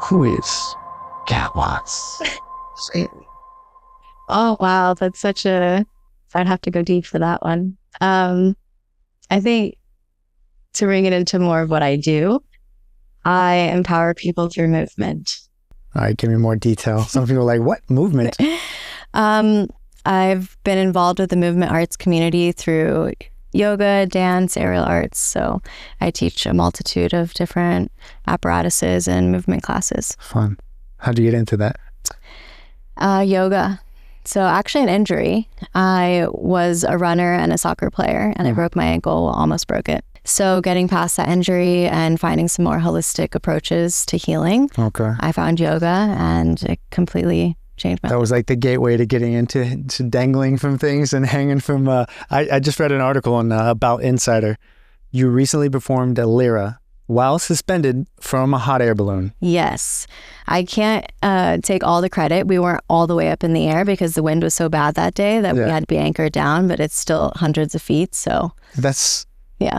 Who is Katt Watts? Oh, wow. That's such a... I'd have to go deep for that one. I think to bring it into more of what I do, I empower people through movement. All right, give me more detail. Some people are like, what movement? I've been involved with the movement arts community through yoga, dance, aerial arts. So I teach a multitude of different apparatuses and movement classes. Fun. How'd you get into that? Yoga. So actually an injury. I was a runner and a soccer player, and I broke my ankle, almost broke it. So getting past that injury and finding some more holistic approaches to healing, I found yoga, and it completely changed my life. That was like the gateway to getting into dangling from things and hanging from... I just read an article on about Insider. You recently performed a Lyra while suspended from a hot air balloon. Yes. I can't take all the credit. We weren't all the way up in the air because the wind was so bad that day that we had to be anchored down, but it's still hundreds of feet. So that's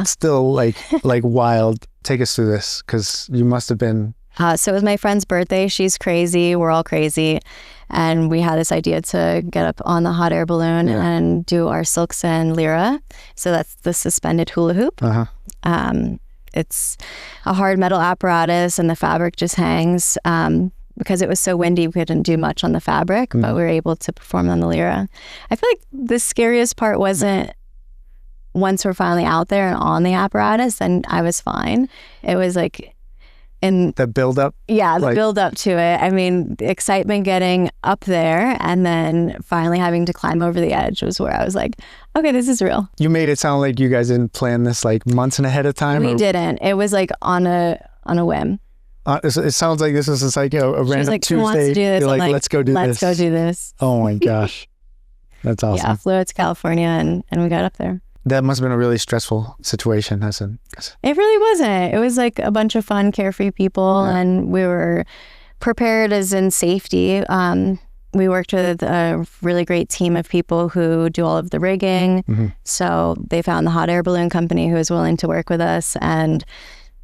still like wild. Take us through this, because you must have been... So it was my friend's birthday. She's crazy. We're all crazy. And we had this idea to get up on the hot air balloon and do our silks and Lyra. So that's the suspended hula hoop. It's a hard metal apparatus, and the fabric just hangs. Because it was so windy, we couldn't do much on the fabric, but we were able to perform on the Lyra. I feel like the scariest part wasn't once we're finally out there and on the apparatus, then I was fine. It was like in the build up. Yeah, the build up to it. I mean, the excitement getting up there and then finally having to climb over the edge was where I was like, okay, this is real. You made it sound like you guys didn't plan this like months and ahead of time. We didn't. It was like on a whim. It sounds like this was just like a random like, Tuesday. Who wants to do this? You're like, let's go do this. Let's go do this. Oh my gosh. That's awesome. Yeah, flew out to California and we got up there. That must have been a really stressful situation. It really wasn't. It was like a bunch of fun, carefree people, and we were prepared as in safety. We worked with a really great team of people who do all of the rigging. So they found the hot air balloon company who was willing to work with us, and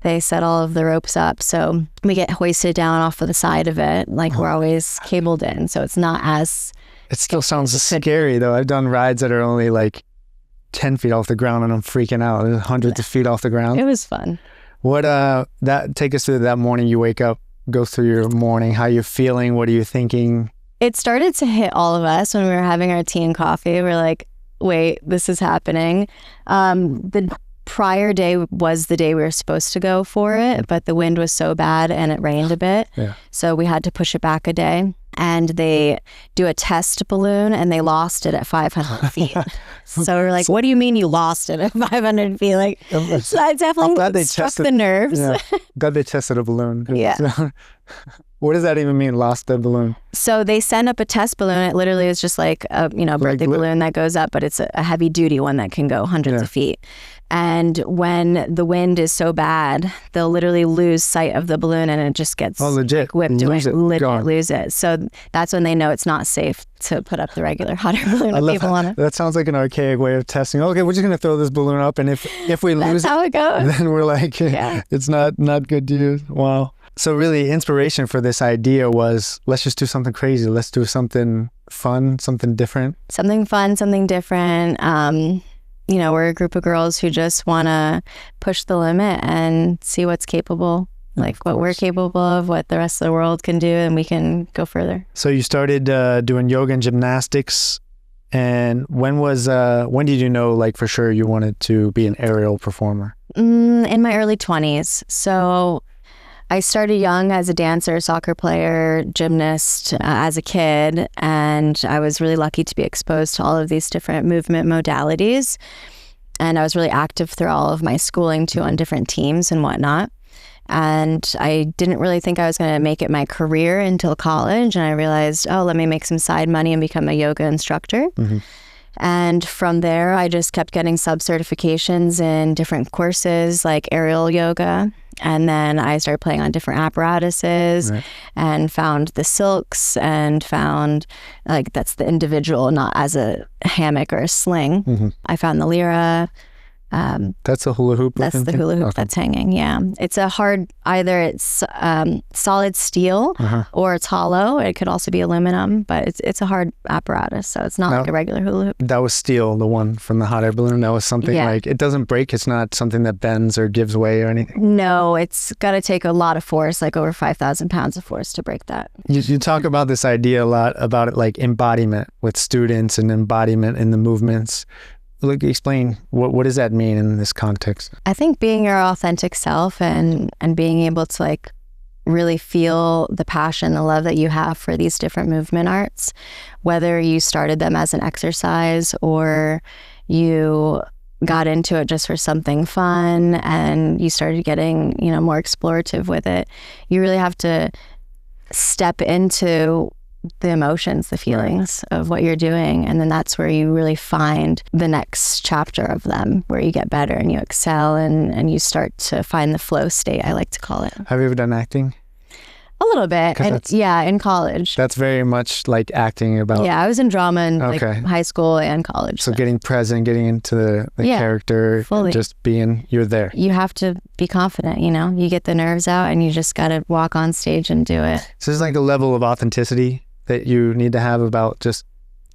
they set all of the ropes up. So we get hoisted down off of the side of it, like we're always cabled in. So it's not as... It still sounds scary though. I've done rides that are only like 10 feet off the ground and I'm freaking out. Hundreds of feet off the ground. It was fun. What, take us through that morning you wake up, go through your morning, how you're feeling, what are you thinking? It started to hit all of us when we were having our tea and coffee. We're like, wait, this is happening. The prior day was the day we were supposed to go for it, but the wind was so bad and it rained a bit. So we had to push it back a day. And they do a test balloon and they lost it at 500 feet. So we're like, what do you mean you lost it at 500 feet? Like, so I definitely struck the nerves. Yeah. Glad they tested a balloon. Yeah. What does that even mean, lost the balloon? So they send up a test balloon. It literally is just like a birthday balloon that goes up, but it's a heavy duty one that can go hundreds of feet. And when the wind is so bad, they'll literally lose sight of the balloon and it just gets legit whipped away. Legit Lose it. So that's when they know it's not safe to put up the regular hot air balloon with people on it. That sounds like an archaic way of testing. Okay, we're just going to throw this balloon up, and if we lose that's how it goes. Then we're like, it's not good to use. Wow. So really, inspiration for this idea was, let's just do something crazy. Let's do something fun, something different. Something fun, something different. We're a group of girls who just want to push the limit and see what's capable, like what we're capable of, what the rest of the world can do, and we can go further. So you started doing yoga and gymnastics. And when did you know, like, for sure you wanted to be an aerial performer? In my early 20s. So I started young as a dancer, soccer player, gymnast as a kid, and I was really lucky to be exposed to all of these different movement modalities. And I was really active through all of my schooling too, on different teams and whatnot. And I didn't really think I was going to make it my career until college. And I realized, let me make some side money and become a yoga instructor. And from there, I just kept getting sub-certifications in different courses like aerial yoga. And then I started playing on different apparatuses and found the silks and found, that's the individual, not as a hammock or a sling. I found the Lyra. That's a hula hoop. That's the hula hoop that's hanging. Yeah, it's a hard. Either it's solid steel or it's hollow. It could also be aluminum, but it's a hard apparatus, so it's not like a regular hula hoop. That was steel, the one from the hot air balloon. That was something like it doesn't break. It's not something that bends or gives way or anything. No, it's got to take a lot of force, like over 5,000 pounds of force to break that. You talk about this idea a lot about it, like embodiment with students and embodiment in the movements. Like, explain what does that mean in this context? I think being your authentic self and being able to like really feel the passion, the love that you have for these different movement arts, whether you started them as an exercise or you got into it just for something fun and you started getting, more explorative with it. You really have to step into the emotions, the feelings of what you're doing. And then that's where you really find the next chapter of them, where you get better and you excel and you start to find the flow state, I like to call it. Have you ever done acting? A little bit. In college. That's very much like acting about. Yeah, I was in drama in like high school and college. So getting present, getting into the character, fully. Just being, you're there. You have to be confident, you get the nerves out and you just got to walk on stage and do it. So there's like a level of authenticity that you need to have about just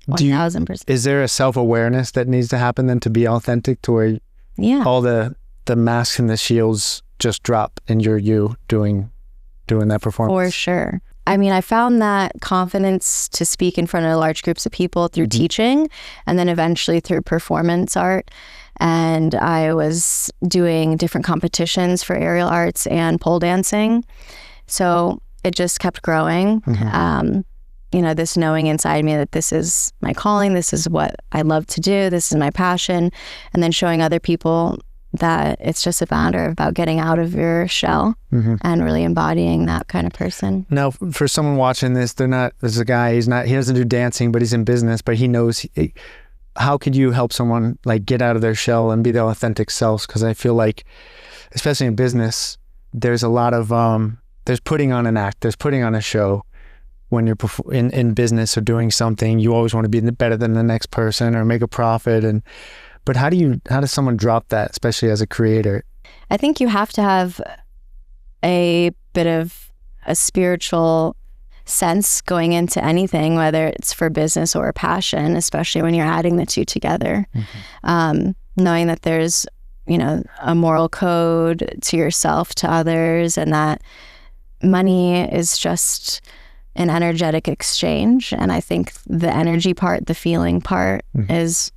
1,000%. Is there a self-awareness that needs to happen then to be authentic, to where all the masks and the shields just drop and you're you doing that performance? For sure. I mean, I found that confidence to speak in front of large groups of people through teaching and then eventually through performance art. And I was doing different competitions for aerial arts and pole dancing. So it just kept growing. This knowing inside me that this is my calling, this is what I love to do, this is my passion, and then showing other people that it's just a matter about getting out of your shell and really embodying that kind of person. Now, for someone watching this, there's a guy, he doesn't do dancing, but he's in business, but he knows, how could you help someone like get out of their shell and be their authentic selves? Because I feel like, especially in business, there's a lot of, there's putting on an act, there's putting on a show. When you're in business or doing something, you always want to be better than the next person or make a profit. But how does someone drop that, especially as a creator? I think you have to have a bit of a spiritual sense going into anything, whether it's for business or a passion, especially when you're adding the two together. Knowing that there's, a moral code to yourself, to others, and that money is just an energetic exchange. And I think the energy part, the feeling part is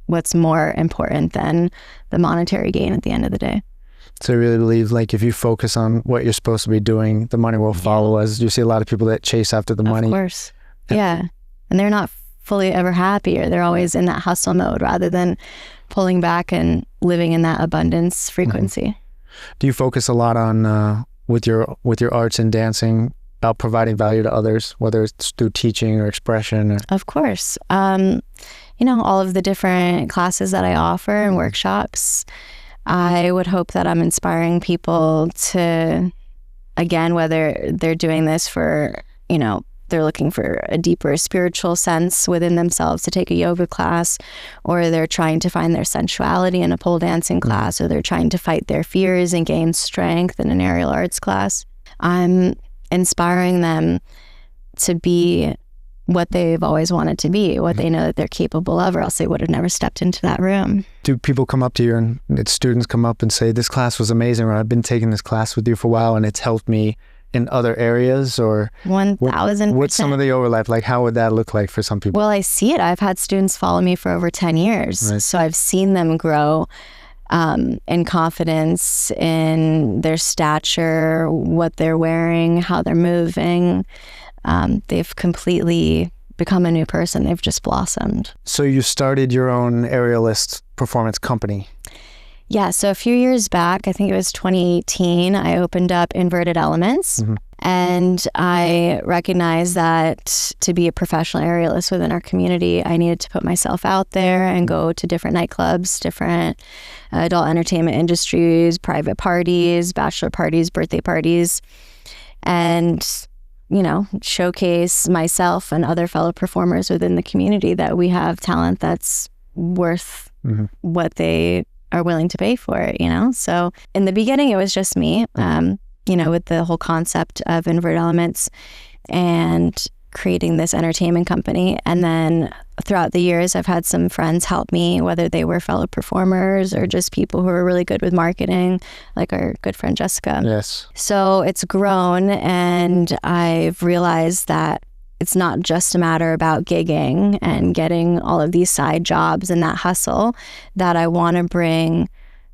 what's more important than the monetary gain at the end of the day. So I really believe like if you focus on what you're supposed to be doing, the money will follow. As you see a lot of people that chase after the money. Of course. Yeah. And they're not fully ever happy, or they're always in that hustle mode rather than pulling back and living in that abundance frequency. Do you focus a lot on with your arts and dancing about providing value to others, whether it's through teaching or expression? Of course. All of the different classes that I offer and workshops, I would hope that I'm inspiring people to, again, whether they're doing this for, they're looking for a deeper spiritual sense within themselves to take a yoga class, or they're trying to find their sensuality in a pole dancing class, or they're trying to fight their fears and gain strength in an aerial arts class. I'm inspiring them to be what they've always wanted to be, what they know that they're capable of, or else they would have never stepped into that room. Do people come up to you and students come up and say, this class was amazing, or I've been taking this class with you for a while and it's helped me in other areas? Or 1,000%. What's some of the overlap? Like, how would that look like for some people? Well, I see it. I've had students follow me for over 10 years. Right. So I've seen them grow in confidence, in their stature, what they're wearing, how they're moving. They've completely become a new person. They've just blossomed. So you started your own aerialist performance company. Yeah, so a few years back, I think it was 2018, I opened up Inverted Elements. And I recognized that to be a professional aerialist within our community, I needed to put myself out there and go to different nightclubs, different adult entertainment industries, private parties, bachelor parties, birthday parties, and showcase myself and other fellow performers within the community that we have talent that's worth what they are willing to pay for it, So in the beginning, it was just me, with the whole concept of invert elements and creating this entertainment company. And then throughout the years, I've had some friends help me, whether they were fellow performers or just people who are really good with marketing, like our good friend Jessica. Yes. So it's grown, and I've realized that it's not just a matter about gigging and getting all of these side jobs and that hustle, that I want to bring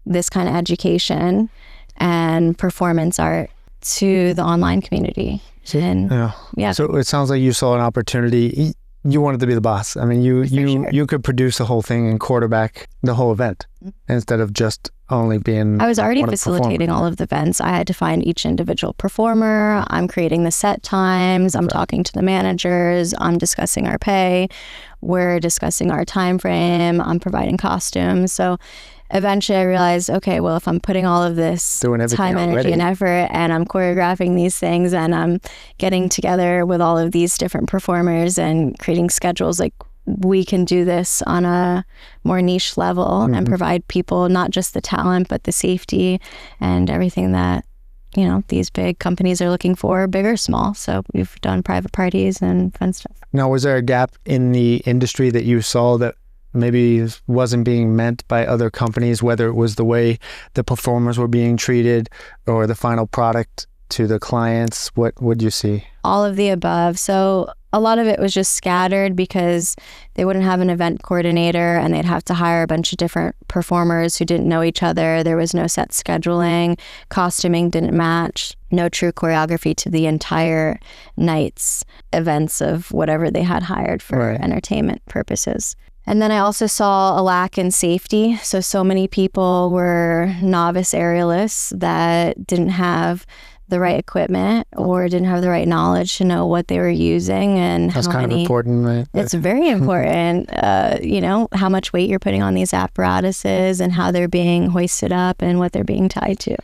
this kind of education and performance art to the online community. And yeah. So it sounds like you saw an opportunity. You wanted to be the boss. I mean, you could produce the whole thing and quarterback the whole event instead of just only being. I was already facilitating all of the events. I had to find each individual performer. I'm creating the set times. I'm talking to the managers. I'm discussing our pay. We're discussing our time frame. I'm providing costumes. So eventually I realized, okay, well, if I'm putting all of this time, energy, and effort, and I'm choreographing these things, and I'm getting together with all of these different performers and creating schedules, like, we can do this on a more niche level and provide people not just the talent, but the safety and everything that, these big companies are looking for, big or small. So we've done private parties and fun stuff. Now, was there a gap in the industry that you saw that maybe wasn't being met by other companies, whether it was the way the performers were being treated or the final product to the clients? What would you see? All of the above. So a lot of it was just scattered because they wouldn't have an event coordinator and they'd have to hire a bunch of different performers who didn't know each other. There was no set scheduling. Costuming didn't match. No true choreography to the entire night's events of whatever they had hired for entertainment purposes. And then I also saw a lack in safety. So many people were novice aerialists that didn't have the right equipment or didn't have the right knowledge to know what they were using and that's kind of important, right? It's very important, how much weight you're putting on these apparatuses and how they're being hoisted up and what they're being tied to.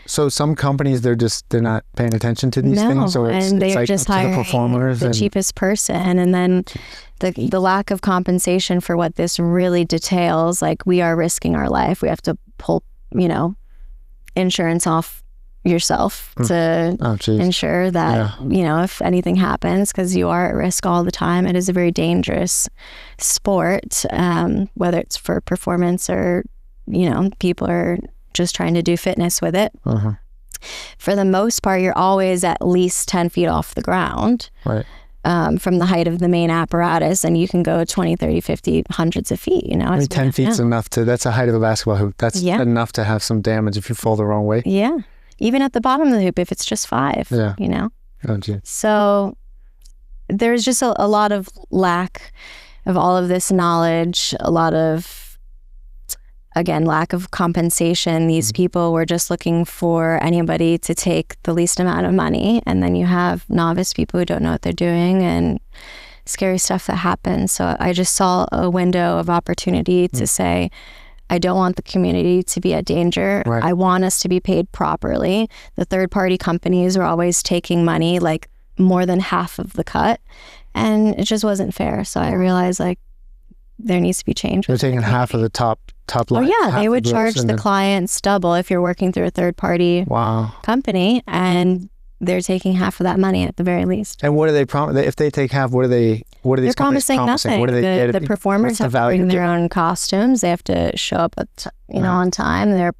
So some companies, they're not paying attention to these things, or and they're like just hiring the performers the cheapest person, and then the lack of compensation for what this really details. Like, we are risking our life. We have to pull, insurance off yourself to ensure that if anything happens, because you are at risk all the time. It is a very dangerous sport, whether it's for performance or people are just trying to do fitness with it. For the most part, you're always at least 10 feet off the ground from the height of the main apparatus, and you can go 20, 30, 50, hundreds of feet. 10 feet's enough that's the height of a basketball hoop. That's enough to have some damage if you fall the wrong way. Yeah. Even at the bottom of the hoop, if it's just 5, Oh, gee. So there's just a lot of lack of all of this knowledge, a lot of, again, lack of compensation. These people were just looking for anybody to take the least amount of money. And then you have novice people who don't know what they're doing and scary stuff that happens. So I just saw a window of opportunity to say, I don't want the community to be at danger. Right. I want us to be paid properly. The third-party companies are always taking money, like more than half of the cut. And it just wasn't fair. So I realized, like, there needs to be change. They're taking half of the top line. Oh, yeah. They would charge the clients double if you're working through a third-party company. And they're taking half of that money at the very least. And what do they promise? If they take half, what are these companies promising? Nothing. What do they the performers have to bring their own costumes. They have to show up on time. They're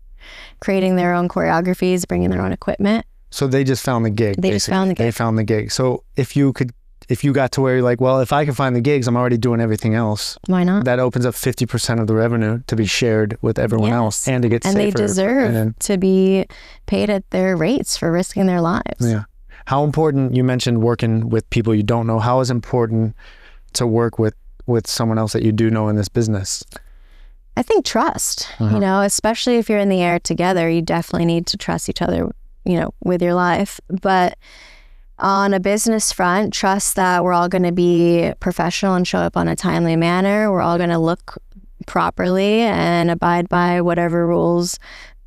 creating their own choreographies, bringing their own equipment. So they just found the gig. They found the gig. So if you got to where you're like, well, if I can find the gigs, I'm already doing everything else. Why not? That opens up 50% of the revenue to be shared with everyone else and to get safer. And they deserve to be paid at their rates for risking their lives. Yeah. How important, you mentioned working with people you don't know. How is it important to work with someone else that you do know in this business? I think trust, especially if you're in the air together, you definitely need to trust each other, with your life. But on a business front, trust that we're all going to be professional and show up on a timely manner. We're all going to look properly and abide by whatever rules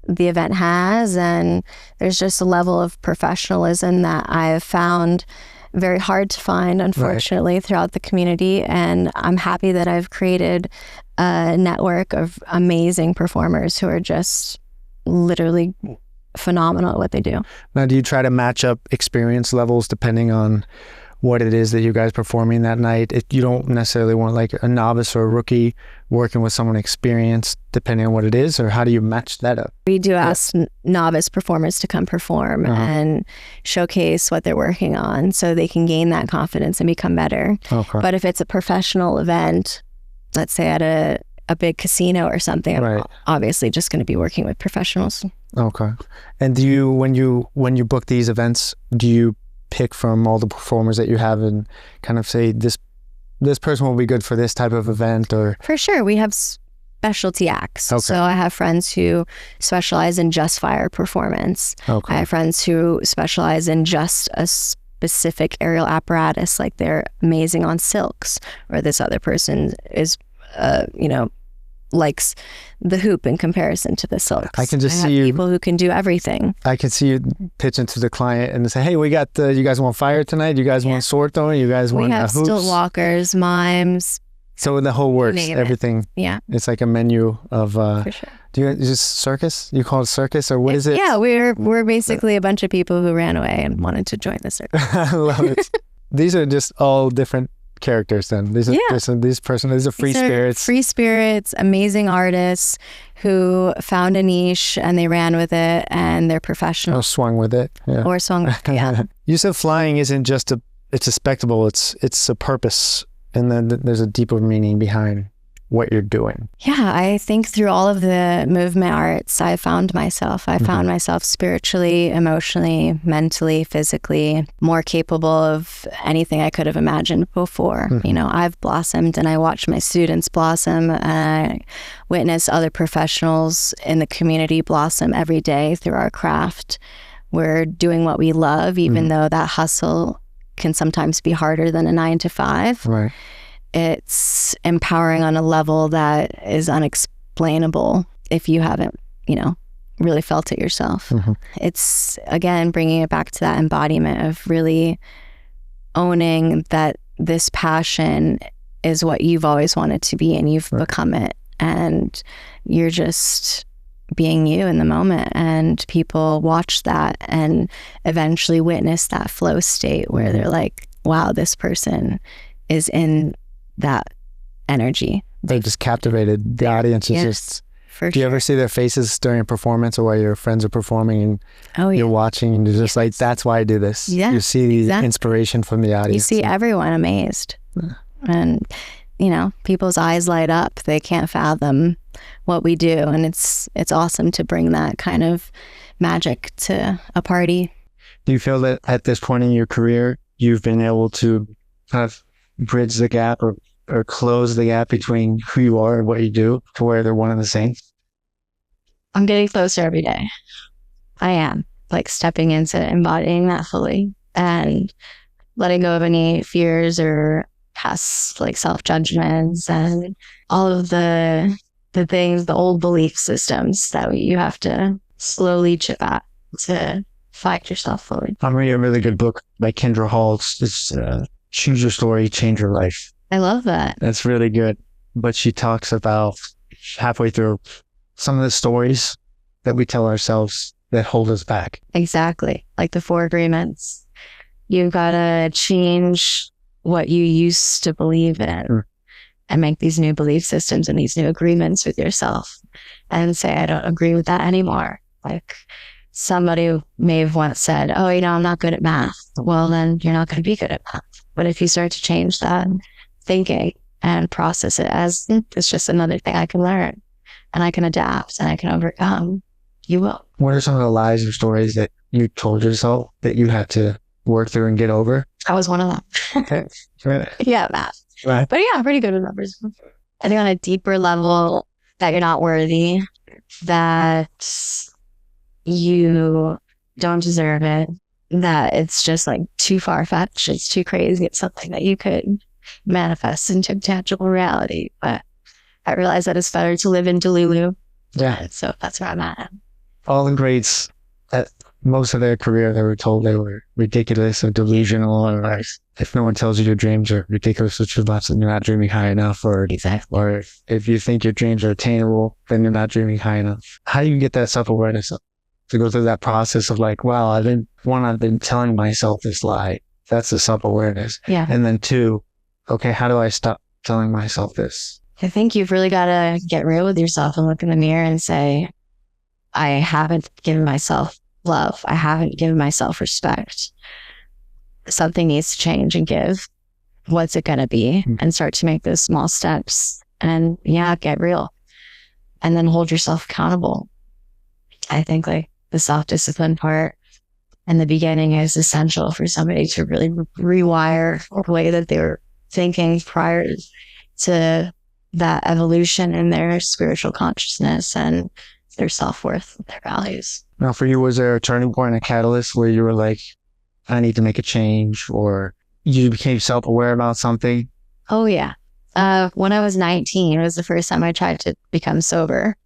the event has. And there's just a level of professionalism that I have found very hard to find, unfortunately, throughout the community. And I'm happy that I've created a network of amazing performers who are just literally phenomenal at what they do. Now, do you try to match up experience levels depending on what it is that you guys performing that night? You don't necessarily want like a novice or a rookie working with someone experienced, depending on what it is, or how do you match that up? We do ask novice performers to come perform and showcase what they're working on so they can gain that confidence and become better. Okay. But if it's a professional event, let's say at a big casino or something, I'm obviously just going to be working with professionals. Okay. And do you, when you book these events, do you pick from all the performers that you have and kind of say this person will be good for this type of event? Or for sure, we have specialty acts. Okay. So I have friends who specialize in just fire performance. Okay. I have friends who specialize in just a specific aerial apparatus, like they're amazing on silks, or this other person is likes the hoop in comparison to the silks. I can just see you, people who can do everything. I can see you pitching to the client and say, hey, we got you guys want fire tonight? You guys want sword throwing? You guys want hoops? We have stilt walkers, mimes. So the whole works, everything. Yeah. It's like a menu of, for sure. Is this circus? You call it circus, or what is it? Yeah, we're basically a bunch of people who ran away and wanted to join the circus. I love it. These are just all different characters then. These are free spirits. Free spirits, amazing artists who found a niche and they ran with it, and they're professional. Or swung with it. Yeah. Or swung with it, yeah. You said flying isn't just it's a spectacle, it's a purpose, and then there's a deeper meaning behind what you're doing. Yeah, I think through all of the movement arts, I found myself. I found myself spiritually, emotionally, mentally, physically more capable of anything I could have imagined before. You know, I've blossomed, and I watch my students blossom, and I witness other professionals in the community blossom every day through our craft. We're doing what we love, even though that hustle can sometimes be harder than a 9-to-5. Right. It's empowering on a level that is unexplainable if you haven't, really felt it yourself. It's, again, bringing it back to that embodiment of really owning that this passion is what you've always wanted to be, and you've become it. And you're just being you in the moment, and people watch that and eventually witness that flow state where they're like, wow, this person is in that energy. They're just captivated. The audience is just... Do you ever see their faces during a performance, or while your friends are performing and you're watching, and you're just like, that's why I do this? Yeah, you see the inspiration from the audience. You see everyone amazed. And, people's eyes light up. They can't fathom what we do. And it's awesome to bring that kind of magic to a party. Do you feel that at this point in your career, you've been able to kind of bridge the gap or close the gap between who you are and what you do to where they're one and the same? I'm getting closer every day. I am, like, stepping into embodying that fully and letting go of any fears or past, like, self-judgments and all of the things, the old belief systems that you have to slowly chip at to find yourself fully. I'm reading a really good book by Kendra Hall. It's Choose Your Story, Change Your Life. I love that. That's really good. But she talks about halfway through some of the stories that we tell ourselves that hold us back. Exactly. Like the 4 agreements. You've got to change what you used to believe in and make these new belief systems and these new agreements with yourself and say, I don't agree with that anymore. Like, somebody may have once said, oh, I'm not good at math. Well, then you're not going to be good at math. But if you start to change that thinking and process it as it's just another thing I can learn and I can adapt and I can overcome, you will. What are some of the lies or stories that you told yourself that you had to work through and get over? I was one of them. Okay. Yeah, math. Right. But yeah, I'm pretty good with numbers. I think on a deeper level that you're not worthy, that you don't deserve it, that it's just like too far-fetched, it's too crazy, it's something that you could manifest into tangible reality. But I realize that it's better to live in Delulu. Yeah. So that's where I'm at. All the greats that most of their career, they were told they were ridiculous or delusional, or like, if no one tells you your dreams are ridiculous, which is less, then you're not dreaming high enough, or Exactly. or if you think your dreams are attainable, then you're not dreaming high enough. How do you get that self-awareness to go through that process of like, wow, I've been telling myself this lie. That's the self-awareness. Yeah. And then two, okay, how do I stop telling myself this? I think you've really got to get real with yourself and look in the mirror and say, I haven't given myself love. I haven't given myself respect. Something needs to change and give. What's it going to be? And start to make those small steps and get real. And then hold yourself accountable. I think like the self-discipline part in the beginning is essential for somebody to really rewire the way that they were thinking prior to that evolution in their spiritual consciousness and their self-worth, their values. Now, for you, was there a turning point, a catalyst where you were like, I need to make a change, or you became self-aware about something? Oh, yeah. When I was 19, it was the first time I tried to become sober.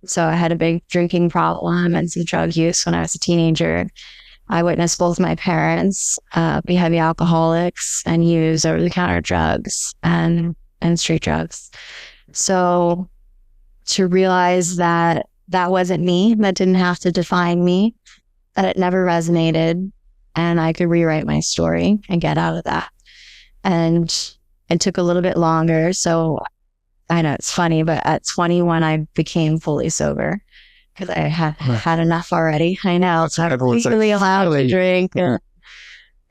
So I had a big drinking problem and some drug use when I was a teenager. I witnessed both my parents be heavy alcoholics and use over-the-counter drugs and street drugs. So to realize that that wasn't me, that didn't have to define me, that it never resonated, and I could rewrite my story and get out of that. And it took a little bit longer. So I know it's funny, but at 21, I became fully sober because I had enough already. I know. So I'm legally allowed to drink.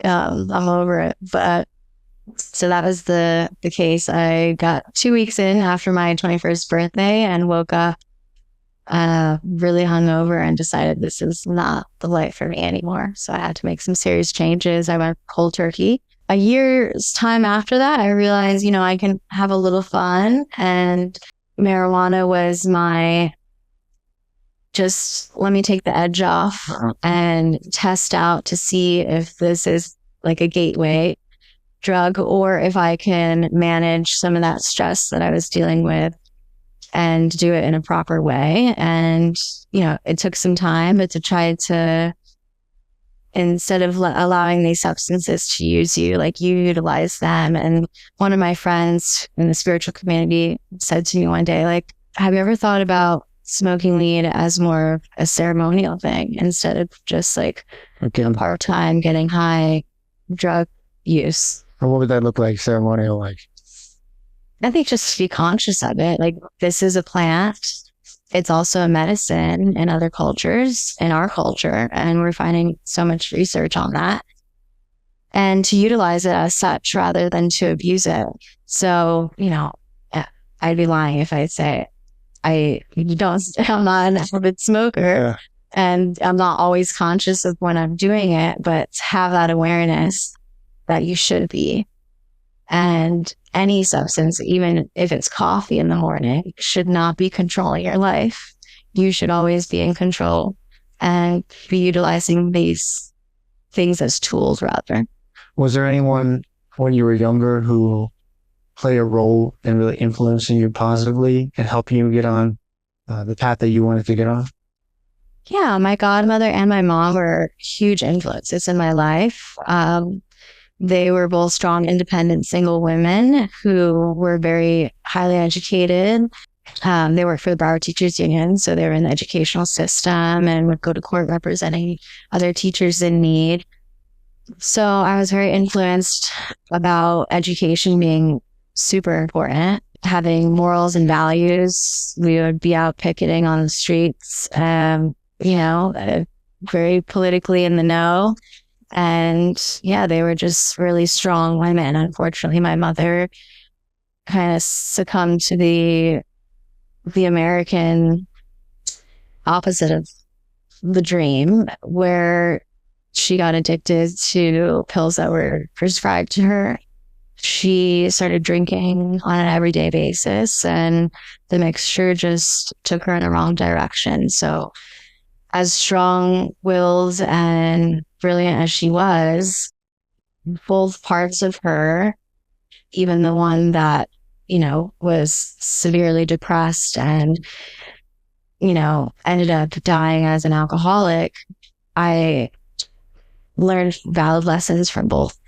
I'm over it. But so that was the case. I got 2 weeks in after my 21st birthday and woke up really hungover and decided this is not the life for me anymore. So I had to make some serious changes. I went cold turkey. A year's time after that, I realized, I can have a little fun, and marijuana was my just let me take the edge off and test out to see if this is like a gateway drug or if I can manage some of that stress that I was dealing with and do it in a proper way. And, it took some time, but to try to, instead of allowing these substances to use you, like you utilize them. And one of my friends in the spiritual community said to me one day, like, have you ever thought about smoking weed as more of a ceremonial thing instead of just like part-time getting high drug use? Or what would that look like, ceremonial? Like, I think just be conscious of it. Like, this is a plant. It's also a medicine in other cultures, in our culture, and we're finding so much research on that. And to utilize it as such rather than to abuse it. So, I'd be lying if I say I'm not an avid smoker and I'm not always conscious of when I'm doing it, but have that awareness that you should be. And any substance, even if it's coffee in the morning, should not be controlling your life. You should always be in control and be utilizing these things as tools rather. Was there anyone when you were younger who played a role in really influencing you positively and helping you get on the path that you wanted to get on? Yeah, my godmother and my mom were huge influences in my life. They were both strong, independent, single women who were very highly educated. They worked for the Broward Teachers Union, so they were in the educational system and would go to court representing other teachers in need. So I was very influenced about education being super important, having morals and values. We would be out picketing on the streets, very politically in the know. And they were just really strong women. Unfortunately, my mother kind of succumbed to the American opposite of the dream, where she got addicted to pills that were prescribed to her. She started drinking on an everyday basis, and the mixture just took her in a wrong direction. So as strong-willed and brilliant as she was, both parts of her, even the one that, was severely depressed and, ended up dying as an alcoholic, I learned valid lessons from both,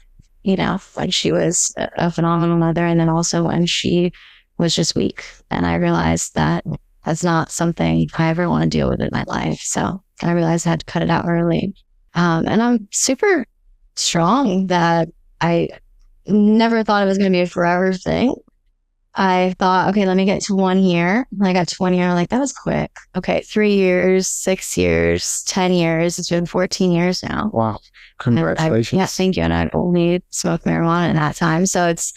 when she was a phenomenal mother, and then also when she was just weak. And I realized that that's not something I ever want to deal with in my life. So I realized I had to cut it out early. And I'm super strong that I never thought it was going to be a forever thing. I thought, okay, let me get to 1 year. When I got to 1 year, I'm like, that was quick. Okay, 3 years, 6 years, 10 years. It's been 14 years now. Wow. Congratulations. Yeah, thank you. And I'd only smoked marijuana in that time. So it's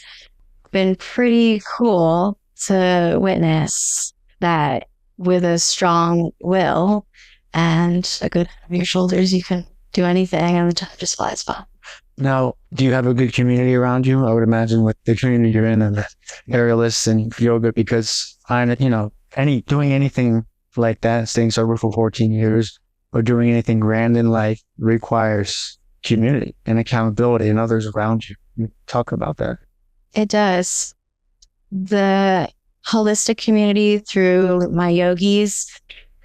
been pretty cool to witness that with a strong will and a good head on your shoulders, you can do anything and the time just flies by. Now, do you have a good community around you? I would imagine with the community you're in and the aerialists and yoga, because doing anything like that, staying sober for 14 years or doing anything grand in life requires community and accountability and others around you. Talk about that. It does. The holistic community through my yogis,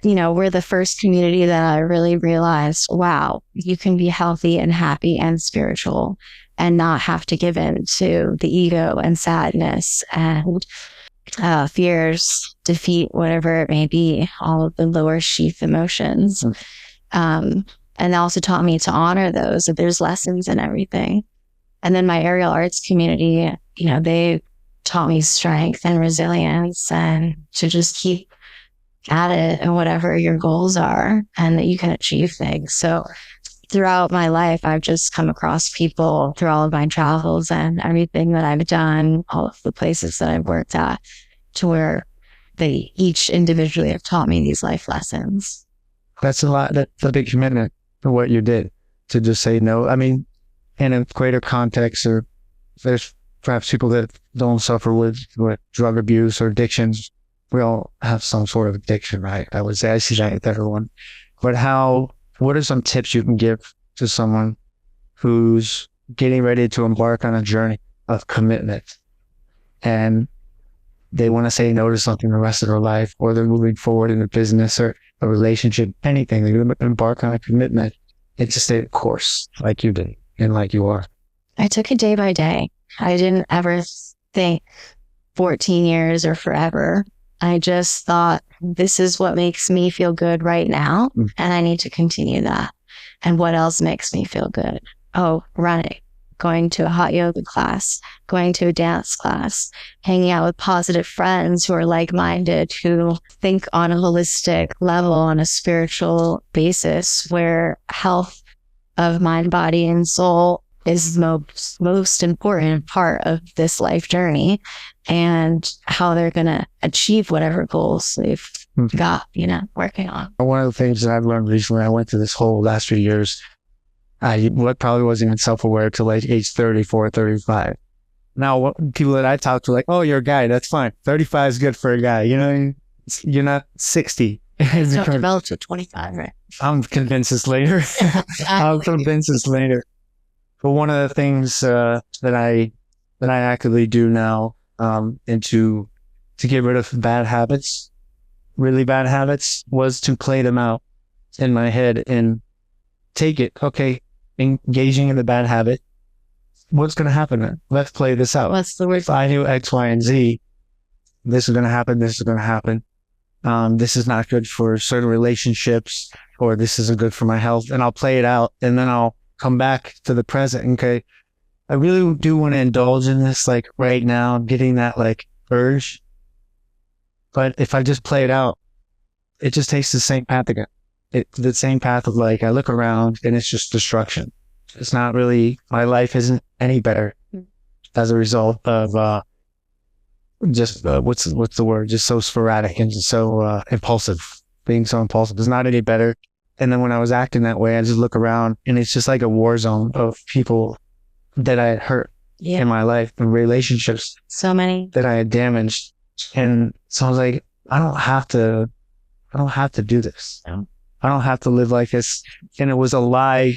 we're the first community that I really realized, wow, you can be healthy and happy and spiritual and not have to give in to the ego and sadness and fears, defeat, whatever it may be, all of the lower sheath emotions. And they also taught me to honor those, that there's lessons in everything. And then my aerial arts community, they taught me strength and resilience and to just keep at it and whatever your goals are and that you can achieve things. So throughout my life, I've just come across people through all of my travels and everything that I've done, all of the places that I've worked at, to where they each individually have taught me these life lessons. That's a lot. That's a big commitment for what you did to just say no. I mean, in a greater context, or there's perhaps people that don't suffer with drug abuse or addictions. We all have some sort of addiction, right? I would say I see that with everyone. But what are some tips you can give to someone who's getting ready to embark on a journey of commitment and they want to say no to something the rest of their life, or they're moving forward in a business or a relationship, anything, they're going to embark on a commitment and to stay the course like you did and like you are? I took it day by day. I didn't ever think 14 years or forever. I just thought, this is what makes me feel good right now, and I need to continue that. And what else makes me feel good? Oh, running, going to a hot yoga class, going to a dance class, hanging out with positive friends who are like-minded, who think on a holistic level, on a spiritual basis, where health of mind, body, and soul is the most important part of this life journey, and how they're going to achieve whatever goals they've got, working on. One of the things that I've learned recently, I went through this whole last few years, I probably wasn't even self-aware till like age 34, 35. Now, people that I talk to are like, oh, you're a guy, that's fine. 35 is good for a guy. You're not 60. It's not developed at 25, right? I'm convinced it's later. I'll convince it's later. But one of the things that I actively do now, and to get rid of bad habits, really bad habits, was to play them out in my head and take it. Okay, engaging in the bad habit. What's going to happen then? Let's play this out. What's the word? If I knew X, Y, and Z, this is going to happen. This is going to happen. This is not good for certain relationships, or this isn't good for my health. And I'll play it out, and then I'll come back to the present. Okay, I really do want to indulge in this, like right now. I'm getting that like urge. But if I just play it out, it just takes the same path again. The same path of like, I look around and it's just destruction. It's not really, my life isn't any better as a result of just, what's the word? Just so sporadic and just so impulsive. Being so impulsive. It's not any better. And then when I was acting that way, I just look around and it's just like a war zone of people that I had hurt in my life, and relationships. So many. That I had damaged. And so I was like, I don't have to do this. No. I don't have to live like this. And it was a lie.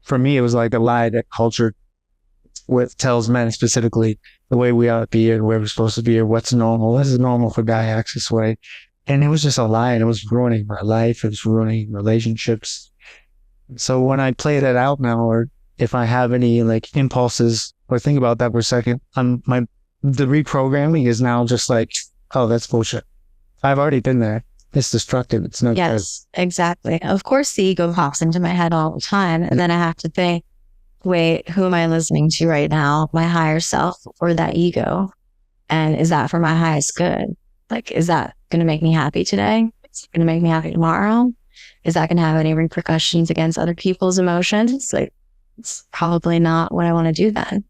For me, it was like a lie that culture tells men specifically the way we ought to be, or where we're supposed to be, or what's normal. This is normal for a guy acts this way. And it was just a lie, and it was ruining my life. It was ruining relationships. So when I play that out now, or if I have any like impulses or think about that for a second, the reprogramming is now just like, oh, that's bullshit. I've already been there. It's destructive. It's no good. Yes, exactly. Of course, the ego pops into my head all the time. And then I have to think, wait, who am I listening to right now? My higher self or that ego? And is that for my highest good? Like, is that going to make me happy today? Is it going to make me happy tomorrow? Is that going to have any repercussions against other people's emotions? Like, it's probably not what I want to do then.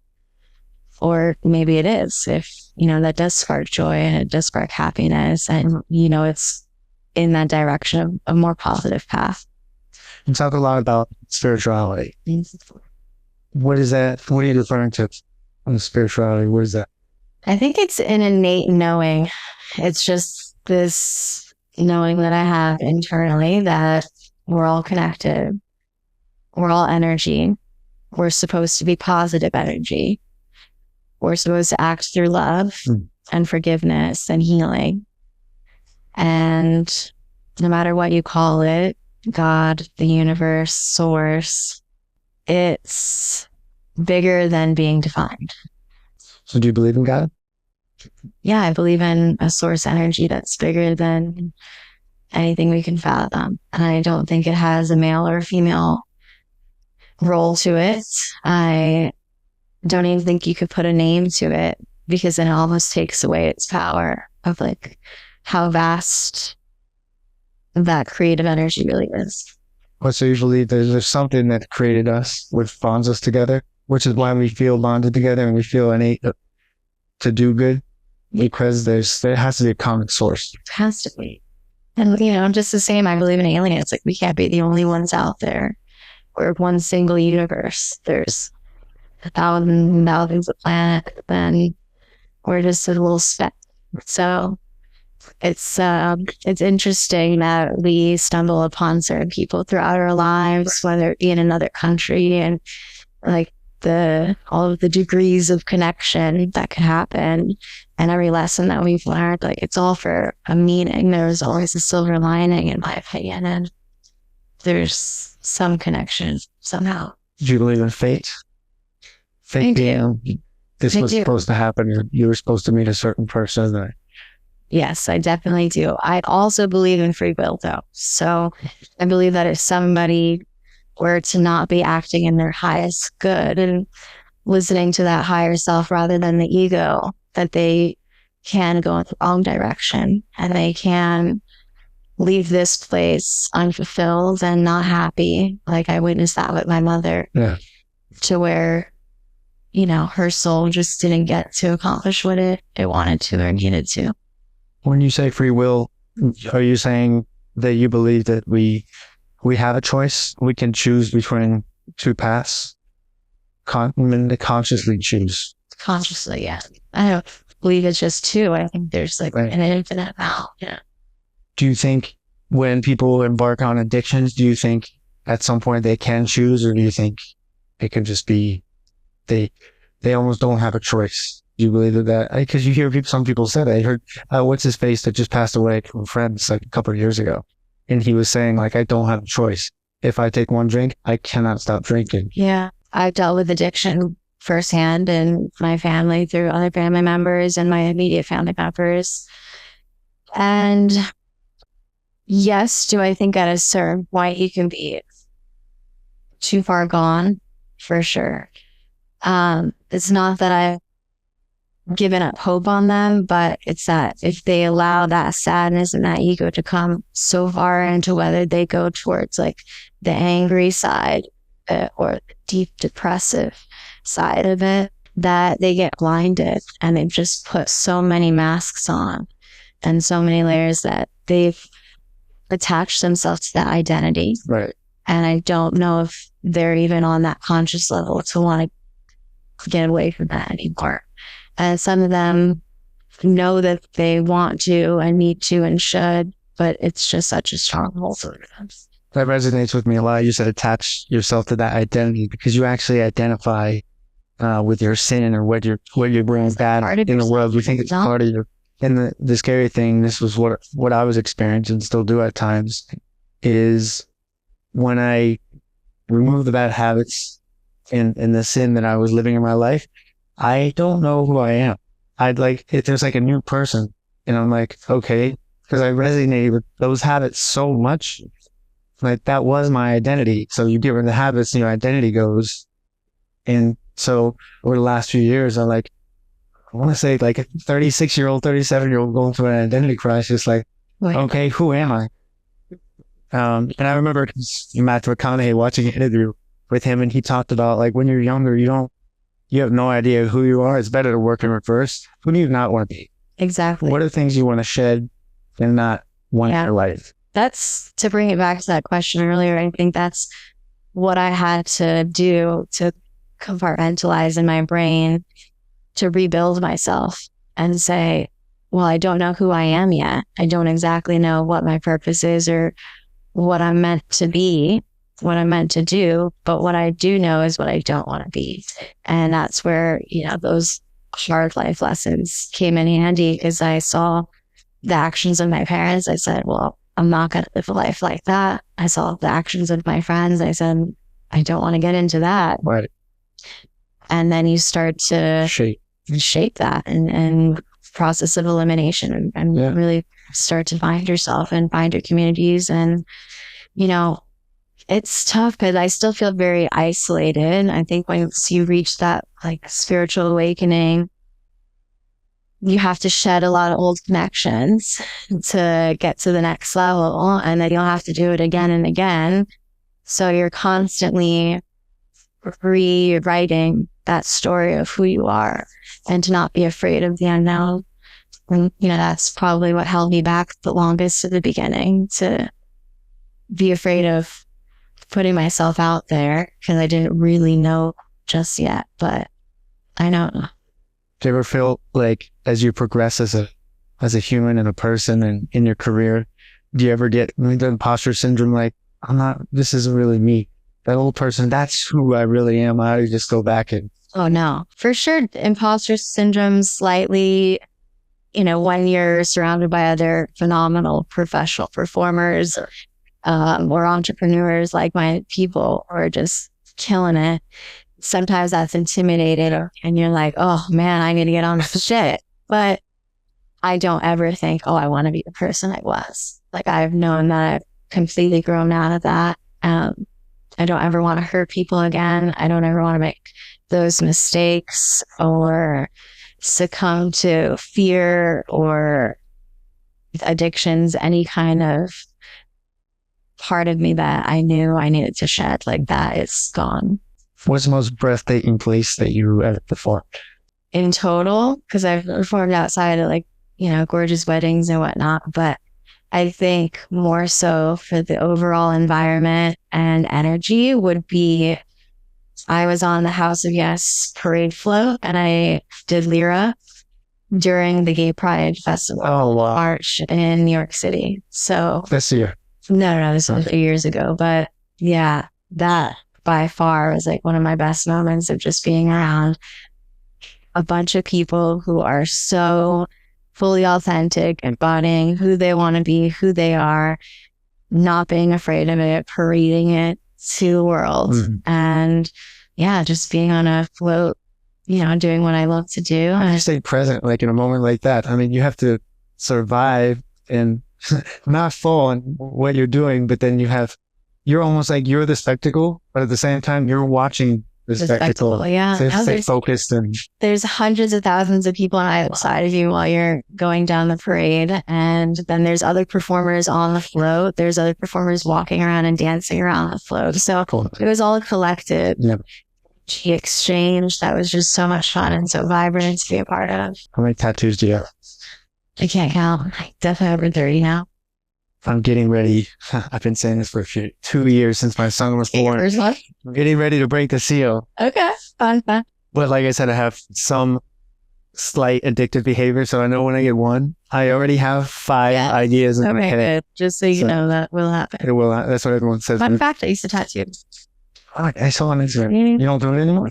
Or maybe it is, if, that does spark joy and it does spark happiness and, it's in that direction of a more positive path. You talk a lot about spirituality. What is that? What are you referring to on spirituality? What is that? I think it's an innate knowing. It's just this knowing that I have internally that we're all connected. We're all energy. We're supposed to be positive energy. We're supposed to act through love and forgiveness and healing. And no matter what you call it, God, the universe, source, it's bigger than being defined. So do you believe in God? Yeah, I believe in a source energy that's bigger than anything we can fathom. And I don't think it has a male or female role to it. I don't even think you could put a name to it, because then it almost takes away its power of like how vast that creative energy really is. Well, so you believe there's something that created us, which bonds us together, which is why we feel bonded together and we feel innate to do good, because there has to be a common source. It has to be. And, just the same, I believe in aliens. Like, we can't be the only ones out there. We're one single universe. There's thousands and thousands of planets, and we're just a little speck. So it's interesting that we stumble upon certain people throughout our lives, whether it be in another country, and like all of the degrees of connection that could happen, and every lesson that we've learned, like, it's all for a meaning. There's always a silver lining, in my opinion, and there's some connection somehow. Do you believe in fate? Fate being this was supposed to happen. You were supposed to meet a certain person. Yes, I definitely do. I also believe in free will, though. So I believe that if somebody were to not be acting in their highest good and listening to that higher self rather than the ego, that they can go in the wrong direction and they can leave this place unfulfilled and not happy. Like, I witnessed that with my mother, to where, her soul just didn't get to accomplish what it wanted to or needed to. When you say free will, are you saying that you believe that we have a choice? We can choose between two paths? Consciously choose? Consciously, yeah. I don't believe it's just two. I think there's an infinite amount. Yeah. Do you think when people embark on addictions, do you think at some point they can choose, or do you think it can just be they almost don't have a choice? Do you believe that? Because you hear some people say that. I heard, what's his face that just passed away from Friends like a couple of years ago. And he was saying, like, I don't have a choice. If I take one drink, I cannot stop drinking. Yeah. I've dealt with addiction firsthand in my family, through other family members and my immediate family members. And yes, do I think at a certain point you can be too far gone? For sure. It's not that I've given up hope on them, but it's that if they allow that sadness and that ego to come so far into, whether they go towards like the angry side or the deep depressive side of it, that they get blinded and they've just put so many masks on and so many layers that they've attached themselves to that identity. Right. And I don't know if they're even on that conscious level to want to get away from that anymore. And some of them know that they want to and need to and should, but it's just such a stronghold for them. That resonates with me a lot. You said attach yourself to that identity, because you actually identify with your sin or what you're bringing bad in the world. You think it's part of your. And the scary thing, this was what I was experiencing, still do at times, is when I remove the bad habits and the sin that I was living in my life, I don't know who I am. There's like a new person. And I'm like, okay, because I resonated with those habits so much. Like that was my identity. So you get rid of the habits and your identity goes. And so over the last few years, I'm like, I want to say like a 36-year-old, 37-year-old going through an identity crisis. Like, okay, who am I? And I remember Matthew McConaughey watching an interview with him, and he talked about like when you're younger, you have no idea who you are. It's better to work in reverse. Who do you not want to be? Exactly. What are the things you want to shed and not want in your life? That's, to bring it back to that question earlier, I think that's what I had to do to compartmentalize in my brain to rebuild myself and say, well, I don't know who I am yet. I don't exactly know what my purpose is or what I'm meant to be, what I'm meant to do. But what I do know is what I don't want to be. And that's where, those hard life lessons came in handy, because I saw the actions of my parents. I said, well, I'm not going to live a life like that. I saw the actions of my friends. I said, I don't want to get into that. Right. And then you start to shape that and process of elimination and really start to find yourself and find your communities. And, it's tough because I still feel very isolated. I think once you reach that like spiritual awakening, you have to shed a lot of old connections to get to the next level. And then you'll have to do it again and again. So you're constantly rewriting that story of who you are and to not be afraid of the unknown. And, that's probably what held me back the longest at the beginning, to be afraid of putting myself out there because I didn't really know just yet, but I know. Do you ever feel like as you progress as a human and a person and in your career, do you ever get the imposter syndrome? Like, this isn't really me. That old person, that's who I really am. I just go back and. Oh no, for sure. Imposter syndrome slightly, when you're surrounded by other phenomenal professional performers, or entrepreneurs, like-minded people, or just killing it. Sometimes that's intimidating, and you're like, oh man, I need to get on this shit. But I don't ever think, oh, I want to be the person I was. Like, I've known that I've completely grown out of that. I don't ever want to hurt people again. I don't ever want to make those mistakes or succumb to fear or addictions, any kind of part of me that I knew I needed to shed, like that is gone. What's the most breathtaking place that you ever performed? In total, because I've performed outside of gorgeous weddings and whatnot, but I think more so for the overall environment and energy would be, I was on the House of Yes parade float and I did Lyra during the Gay Pride Festival March in New York City. So this year? No, this was a few years ago. But yeah, that by far was like one of my best moments of just being around a bunch of people who are so fully authentic, embodying who they want to be, who they are, not being afraid of it, parading it to the world. Mm-hmm. And yeah, just being on a float, doing what I love to do. How do you stay present like in a moment like that? I mean, you have to survive and not fall in what you're doing, but then you're almost like you're the spectacle, but at the same time, you're watching the spectacle. Yeah. So you have to stay focused. And there's hundreds of thousands of people on either side of you while you're going down the parade. And then there's other performers on the float. There's other performers walking around and dancing around the float. So it was all collective. Yep. Exchange that was just so much fun and so vibrant to be a part of. How many tattoos do you have? I can't count. Definitely over 30 now. I'm getting ready. I've been saying this for 2 years since my son was born. I'm getting ready to break the seal. Okay. Fun. But like I said, I have some slight addictive behavior. So I know when I get one, I already have 5 ideas. Okay, good. Just so you know that will happen. It will. That's what everyone says. Fun fact, I used to tattoo. Oh, I saw on Instagram. You don't do it anymore?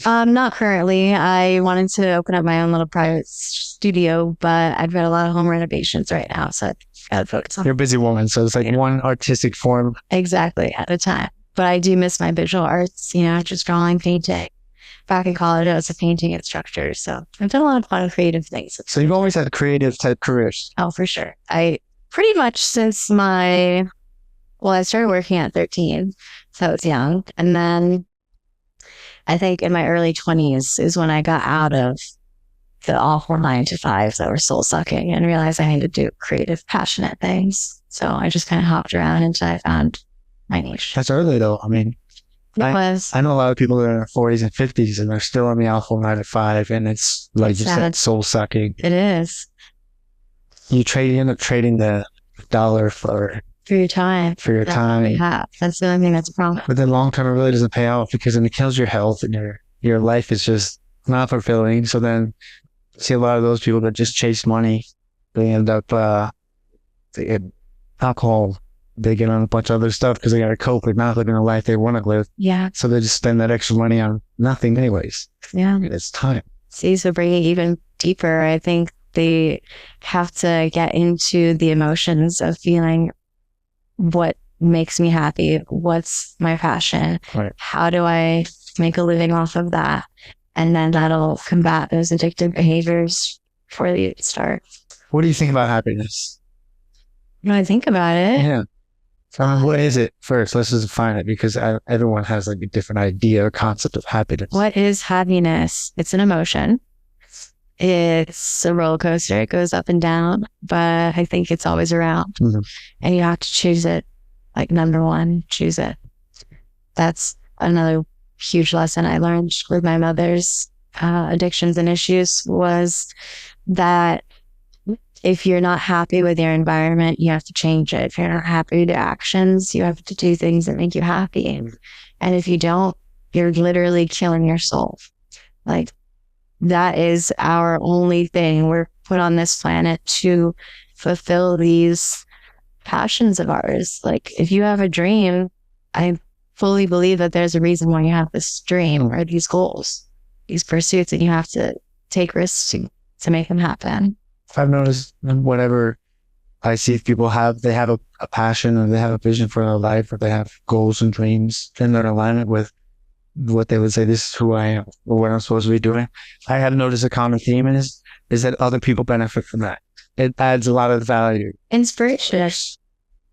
Not currently. I wanted to open up my own little private studio, but I've got a lot of home renovations right now, so I got to focus on. You're a busy woman, so it's like one artistic form. Exactly, at a time. But I do miss my visual arts, just drawing, painting. Back in college, I was a painting instructor. So I've done a lot of fun creative things. So you've always had creative type careers? Oh, for sure. I pretty much since I started working at 13, so I was young. And then I think in my early 20s is when I got out of the awful 9-to-5s that were soul sucking and realized I needed to do creative, passionate things. So I just kind of hopped around until I found my niche. That's early though. I mean, I know a lot of people that are in their 40s and 50s and they're still in the awful 9-to-5, and it's like you said, soul sucking. It is. You end up trading the dollar for your time. For your time. That's the only thing that's a problem. But then long term, it really doesn't pay off because then it kills your health and your life is just not fulfilling. So then you see a lot of those people that just chase money, they end up, they get alcohol, they get on a bunch of other stuff because they got to cope with not living the life they want to live. Yeah. So they just spend that extra money on nothing anyways. Yeah. It's time. See, so bringing it even deeper, I think they have to get into the emotions of feeling what makes me happy, what's my passion, right. How do I make a living off of that? And then that'll combat those addictive behaviors before you start. What do you think about happiness? When I think about it. Yeah. What is it first? Let's just define it because everyone has like a different idea or concept of happiness. What is happiness? It's an emotion. It's a roller coaster. It goes up and down, but I think it's always around. Mm-hmm. And you have to choose it. Like number one, choose it. That's another huge lesson I learned with my mother's addictions and issues was that if you're not happy with your environment, you have to change it. If you're not happy with your actions, you have to do things that make you happy. And if you don't, you're literally killing your soul. Like, that is our only thing. We're put on this planet to fulfill these passions of ours. Like, if you have a dream, I fully believe that there's a reason why you have this dream or these goals, these pursuits, and you have to take risks to make them happen. I've noticed whenever I see people they have a passion or they have a vision for their life or they have goals and dreams in their alignment with what they would say, this is who I am or what I'm supposed to be doing. I have noticed a common theme is that other people benefit from that. It adds a lot of value. Inspiration.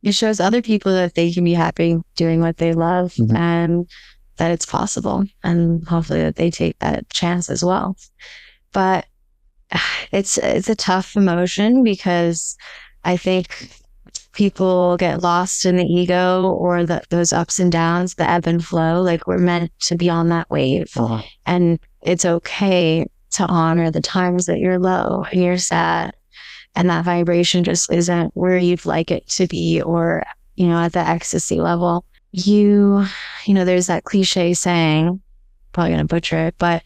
It shows other people that they can be happy doing what they love mm-hmm. and that it's possible, and hopefully that they take that chance as well. But it's a tough emotion because I think people get lost in the ego or those ups and downs, the ebb and flow. Like, we're meant to be on that wave. Uh-huh. And it's okay to honor the times that you're low and you're sad and that vibration just isn't where you'd like it to be, or, at the ecstasy level. There's that cliche saying, probably going to butcher it, but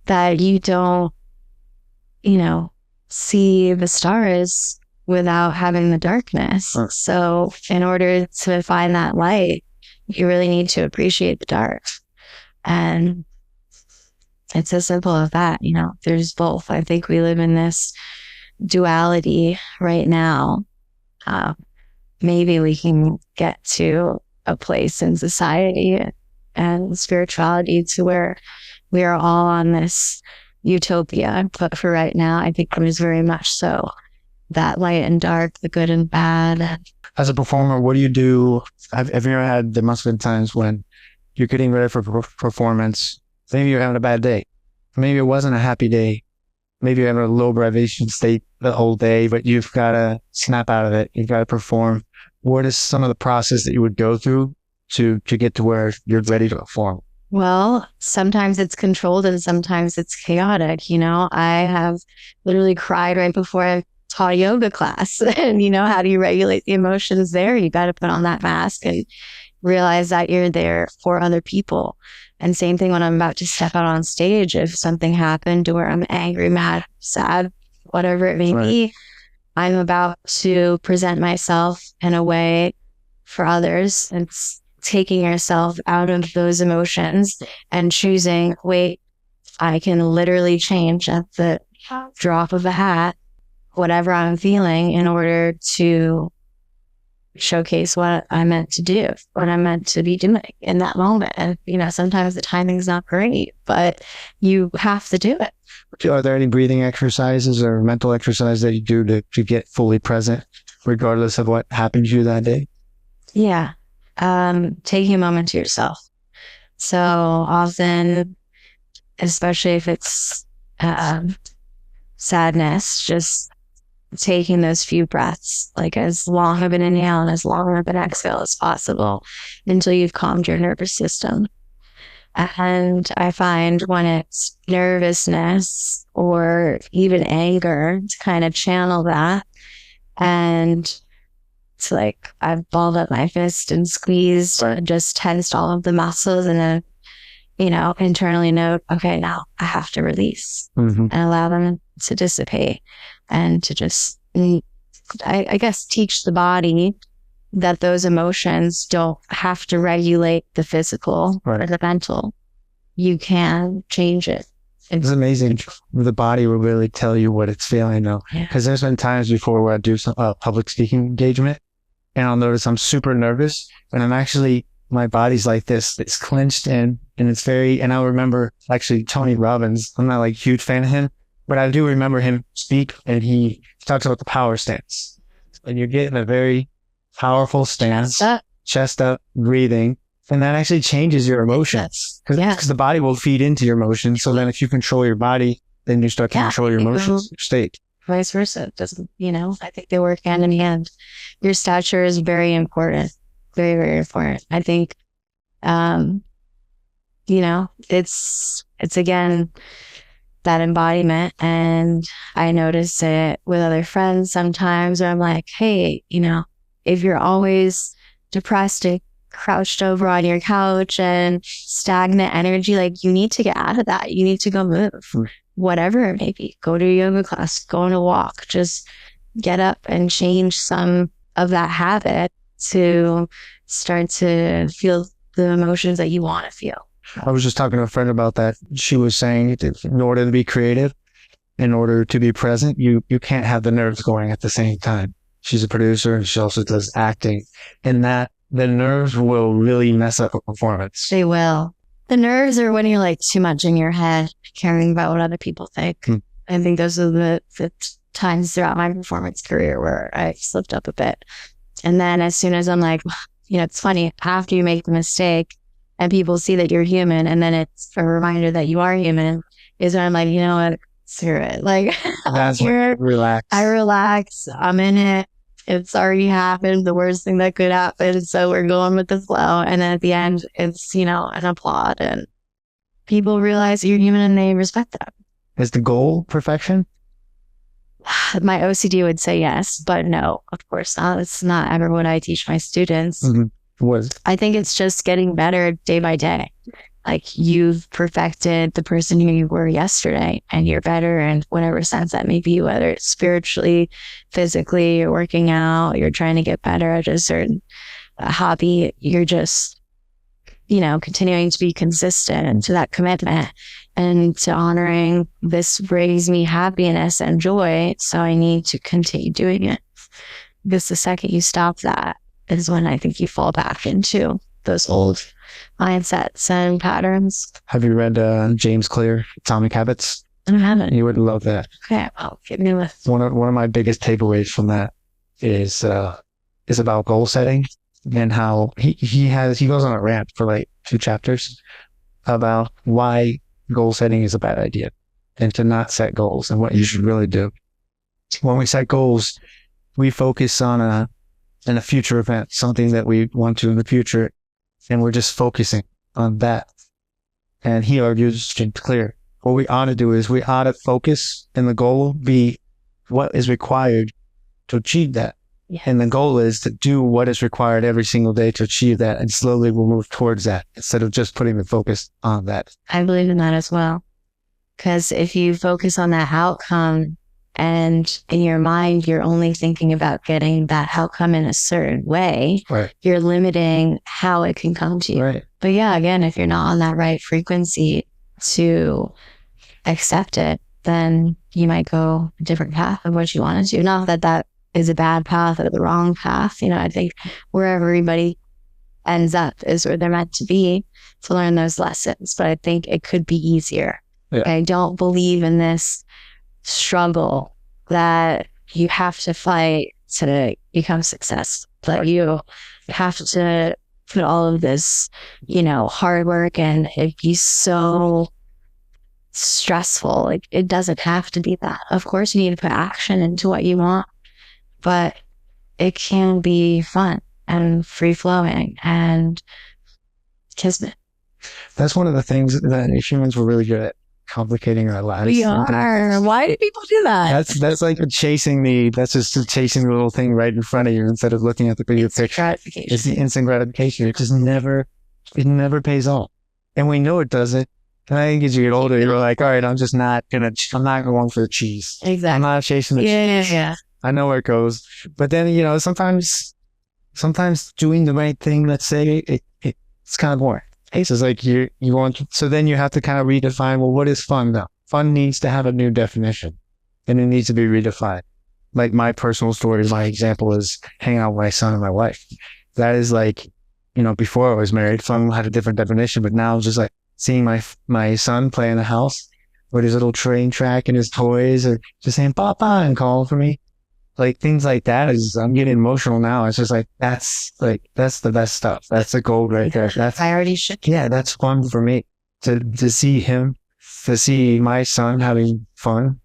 that you don't, see the stars without having the darkness. So in order to find that light, you really need to appreciate the dark. And it's as simple as that, there's both. I think we live in this duality right now. Maybe we can get to a place in society and spirituality to where we are all on this utopia. But for right now, I think there's very much so that light and dark, the good and bad. As a performer, what do you do? Have you ever had, there must have been times when you're getting ready for performance, maybe you're having a bad day. Maybe it wasn't a happy day. Maybe you're having a low vibration state the whole day, but you've got to snap out of it. You've got to perform. What is some of the process that you would go through to get to where you're ready to perform? Well, sometimes it's controlled and sometimes it's chaotic. I have literally cried right before I taught a yoga class. And, how do you regulate the emotions there? You got to put on that mask and realize that you're there for other people. And same thing when I'm about to step out on stage. If something happened where I'm angry, mad, sad, whatever it may be, I'm about to present myself in a way for others. And taking yourself out of those emotions and choosing, wait, I can literally change at the drop of a hat whatever I'm feeling in order to showcase what I meant to do, what I'm meant to be doing in that moment. And, sometimes the timing's not great, but you have to do it. Are there any breathing exercises or mental exercises that you do to get fully present, regardless of what happened to you that day? Yeah. Taking a moment to yourself. So often, especially if it's sadness, just taking those few breaths, like as long of an inhale and as long of an exhale as possible until you've calmed your nervous system. And I find when it's nervousness or even anger, to kind of channel that. And it's like I've balled up my fist and squeezed, just tensed all of the muscles, and then, internally note, okay, now I have to release and allow them to dissipate, and to just, I guess, teach the body that those emotions don't have to regulate the physical or the mental. You can change it. It's amazing. The body will really tell you what it's feeling, though. Because there's been times before where I do some public speaking engagement, and I'll notice I'm super nervous, and I'm actually, my body's like this. It's clenched in, and it's and I remember actually Tony Robbins. I'm not like a huge fan of him, but I do remember him speak, and he talks about the power stance. And you're getting a very powerful stance, chest up, breathing, and that actually changes your emotions. Because the body will feed into your emotions. So then if you control your body, then you start to control your emotions, your state. Vice versa. It doesn't, I think they work hand in hand. Your stature is very important. Very, very important. I think, it's again, that embodiment. And I notice it with other friends sometimes where I'm like, hey, if you're always depressed and crouched over on your couch and stagnant energy, like, you need to get out of that. You need to go move, whatever it may be. Go to a yoga class, go on a walk, just get up and change some of that habit to start to feel the emotions that you want to feel. I was just talking to a friend about that. She was saying that in order to be creative, in order to be present, you can't have the nerves going at the same time. She's a producer, and she also does acting, and that the nerves will really mess up a performance. They will. The nerves are when you're like too much in your head, caring about what other people think. I think those are the times throughout my performance career where I slipped up a bit. And then as soon as I'm like, it's funny, after you make the mistake and people see that you're human, and then it's a reminder that you are human, is when I'm like, what, screw it. Like, that's relax. I relax. I'm in it. It's already happened, the worst thing that could happen. So we're going with the flow. And then at the end, it's, an applaud, and people realize you're human and they respect that. Is the goal perfection? My OCD would say yes, but no, of course not. It's not ever what I teach my students. I think it's just getting better day by day. Like, you've perfected the person who you were yesterday, and you're better in whatever sense that may be, whether it's spiritually, physically, you're working out, you're trying to get better at a certain hobby. You're just, continuing to be consistent to that commitment and to honoring this brings me happiness and joy. So I need to continue doing it, because the second you stop that is when I think you fall back into those old mindsets and patterns. Have you read James Clear, Atomic Habits? I haven't. You would love that. Okay, well, give me a list. One of my biggest takeaways from that is about goal setting, and how he goes on a rant for like 2 chapters about why goal setting is a bad idea, and to not set goals, and what you should really do. When we set goals, we focus on a future event, something that we want to in the future, and we're just focusing on that. And he argues, James Clear, what we ought to do is we ought to focus, and the goal be what is required to achieve that. Yes. And the goal is to do what is required every single day to achieve that, and slowly we'll move towards that instead of just putting the focus on that. I believe in that as well. Because if you focus on that outcome, and in your mind, you're only thinking about getting that outcome in a certain way, right, you're limiting how it can come to you. Right. But yeah, again, if you're not on that right frequency to accept it, then you might go a different path of what you want to do. Not that is a bad path or the wrong path. You know, I think where everybody ends up is where they're meant to be to learn those lessons. But I think it could be easier. Yeah. I don't believe in this struggle that you have to fight to become successful. That you have to put all of this, you know, hard work, and it'd be so stressful. Like, it doesn't have to be that. Of course, you need to put action into what you want, but it can be fun and free flowing and kismet. That's one of the things that humans were really good at, complicating our lives. We are. Why do people do that? That's like chasing the little thing right in front of you instead of looking at the bigger picture. Gratification. It's the instant gratification. It never pays off. And we know it doesn't. And I think as you get older, you're like, all right, I'm not going for the cheese. Exactly. I'm not chasing the cheese. Yeah. I know where it goes. But then, you know, sometimes doing the right thing, let's say, it's kind of boring. It's just like so then you have to kind of redefine, well, what is fun now? Fun needs to have a new definition, and it needs to be redefined. Like my personal story, my example is hanging out with my son and my wife. That is like, you know, before I was married, fun had a different definition, but now just like seeing my son play in the house with his little train track and his toys, or just saying "Papa" and calling for me. Like things like that I'm getting emotional now. It's just like, that's the best stuff. That's the gold right there. That's priority shit. Yeah, that's fun for me to see my son having fun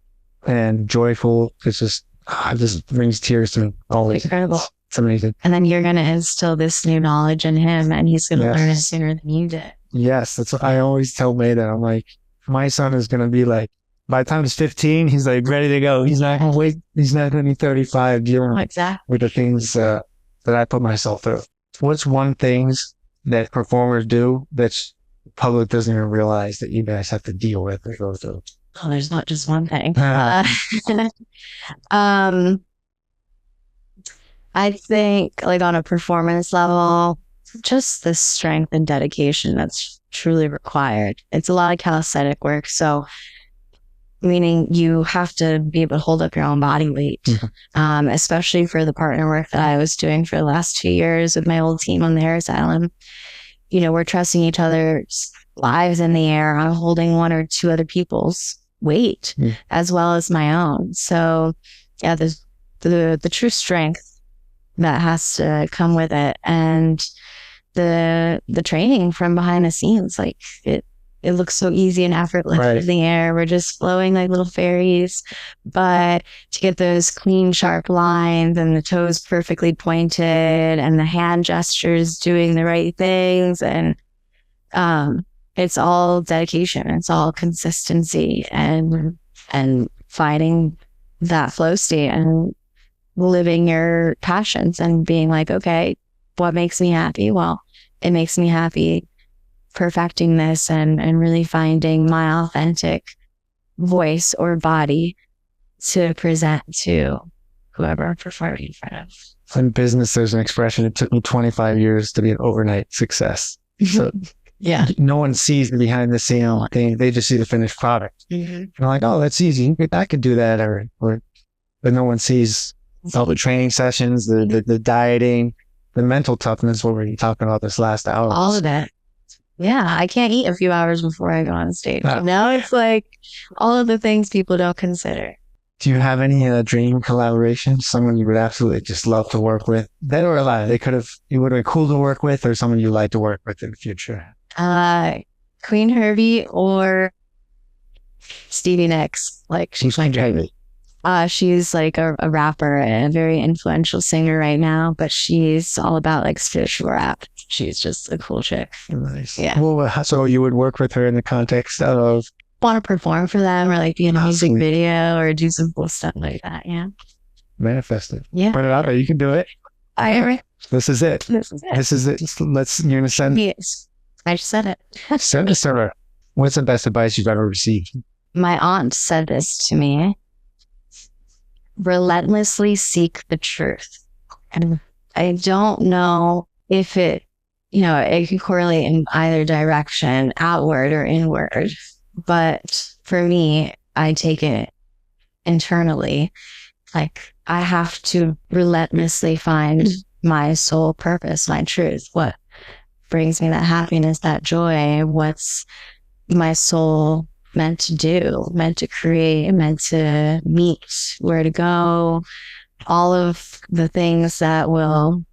and joyful. It's just, it just brings tears to me always. Incredible. It's amazing. And then you're going to instill this new knowledge in him, and he's going to learn it sooner than you did. Yes, that's what I always tell Maida. I'm like, my son is going to be like, by the time he's 15, he's like ready to go. He's not going to wait. He's not going to be 35 dealing with the things that I put myself through. What's one thing that performers do that the public doesn't even realize that you guys have to deal with or go through? Oh, there's not just one thing. I think, like, on a performance level, just the strength and dedication that's truly required. It's a lot of calisthenic work, so meaning you have to be able to hold up your own body weight, especially for the partner work that I was doing for the last 2 years with my old team on the air asylum. You know, we're trusting each other's lives in the air. I'm holding one or two other people's weight as well as my own. So yeah, the true strength that has to come with it, and the training from behind the scenes, like it looks so easy and effortless in the air. We're just flowing like little fairies. But to get those clean, sharp lines and the toes perfectly pointed and the hand gestures doing the right things, and it's all dedication. It's all consistency and finding that flow state and living your passions and being like, okay, what makes me happy? Well, it makes me happy perfecting this and really finding my authentic voice or body to present to whoever I'm performing in front of. In business, there's an expression, it took me 25 years to be an overnight success. So yeah, no one sees the behind the scene thing. They just see the finished product. And they're like, oh, that's easy. I could do that. But no one sees all the training sessions, the dieting, the mental toughness, what were you talking about this last hour? All of it. Yeah, I can't eat a few hours before I go on stage. Now it's like all of the things people don't consider. Do you have any dream collaborations? Someone you would absolutely just love to work with? Dead or alive? You would have been cool to work with, or someone you'd like to work with in the future? Queen Herbie or Stevie Nicks. Like, she's my dream. She's like a rapper and a very influential singer right now, but she's all about like spiritual rap. She's just a cool chick. Nice. Yeah. Well, so you would work with her in the context of want to perform for them, or like be in a music video or do some cool stuff like that. Yeah. Manifest it. Yeah. Put it out there. You can do it. This is it. You're gonna send. Yes. I just said it. Send it to her. What's the best advice you've ever received? My aunt said this to me. Relentlessly seek the truth. And I don't know if it can correlate in either direction, outward or inward. But for me, I take it internally. Like, I have to relentlessly find my soul purpose, my truth. What brings me that happiness, that joy? What's my soul meant to do, meant to create, meant to meet, where to go? All of the things that will,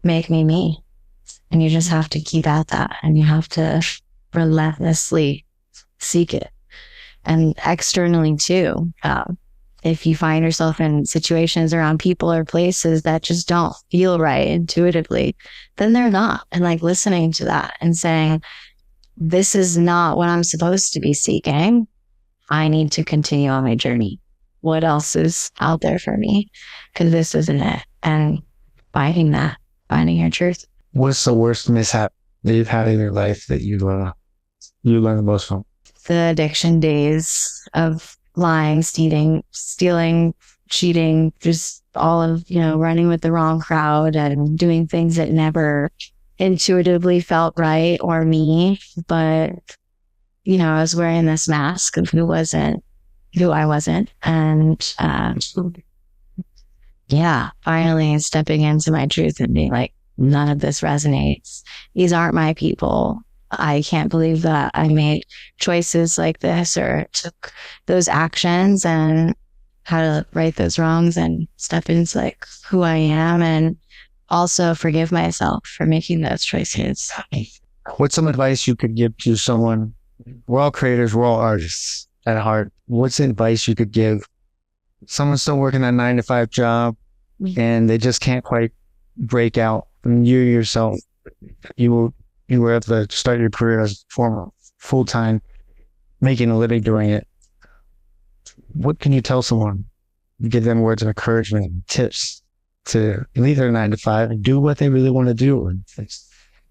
make me me. And you just have to keep at that, and you have to relentlessly seek it. And externally too, if you find yourself in situations around people or places that just don't feel right intuitively, then they're not. And like listening to that and saying, this is not what I'm supposed to be seeking. I need to continue on my journey. What else is out there for me? Because this isn't it. And finding your truth. What's the worst mishap that you've had in your life that you learn the most from? The addiction days of lying, stealing, cheating, just all of, running with the wrong crowd and doing things that never intuitively felt right or me. But, I was wearing this mask of who I wasn't. And, finally stepping into my truth and being like, none of this resonates. These aren't my people. I can't believe that I made choices like this or took those actions, and how to right those wrongs and step into like who I am, and also forgive myself for making those choices. What's some advice you could give to someone? We're all creators, we're all artists at heart. What's advice you could give someone still working that 9-to-5 job and they just can't quite break out? And you yourself, you were able to start your career as a performer full-time, making a living doing it. What can you tell someone? Give them words of encouragement, tips to leave their 9-to-5 and do what they really want to do. And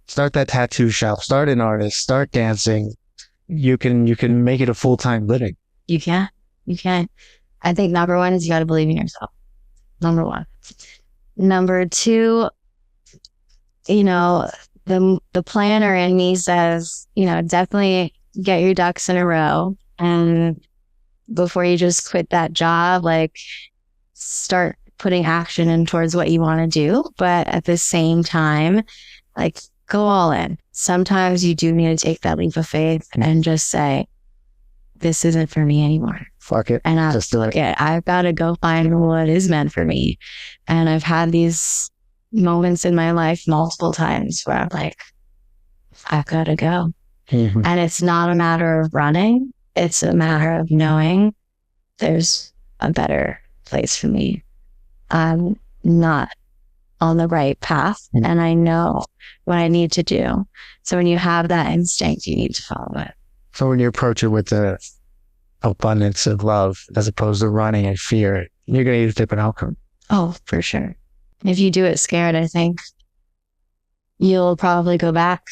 start that tattoo shop, start an artist, start dancing. You can make it a full-time living. You can. I think number one is you got to believe in yourself. Number one. Number two, the planner in me says, definitely get your ducks in a row. And before you just quit that job, like start putting action in towards what you want to do. But at the same time, like go all in. Sometimes you do need to take that leap of faith and just say, this isn't for me anymore. Fuck it. And just do it. I've got to go find what is meant for me. And I've had these moments in my life multiple times where I'm like, I've got to go. Mm-hmm. And it's not a matter of running. It's a matter of knowing there's a better place for me. I'm not on the right path, and I know what I need to do. So when you have that instinct, you need to follow it. So when you approach it with the abundance of love as opposed to running in fear, you're going to get a different outcome. Oh, for sure. If you do it scared, I think you'll probably go back.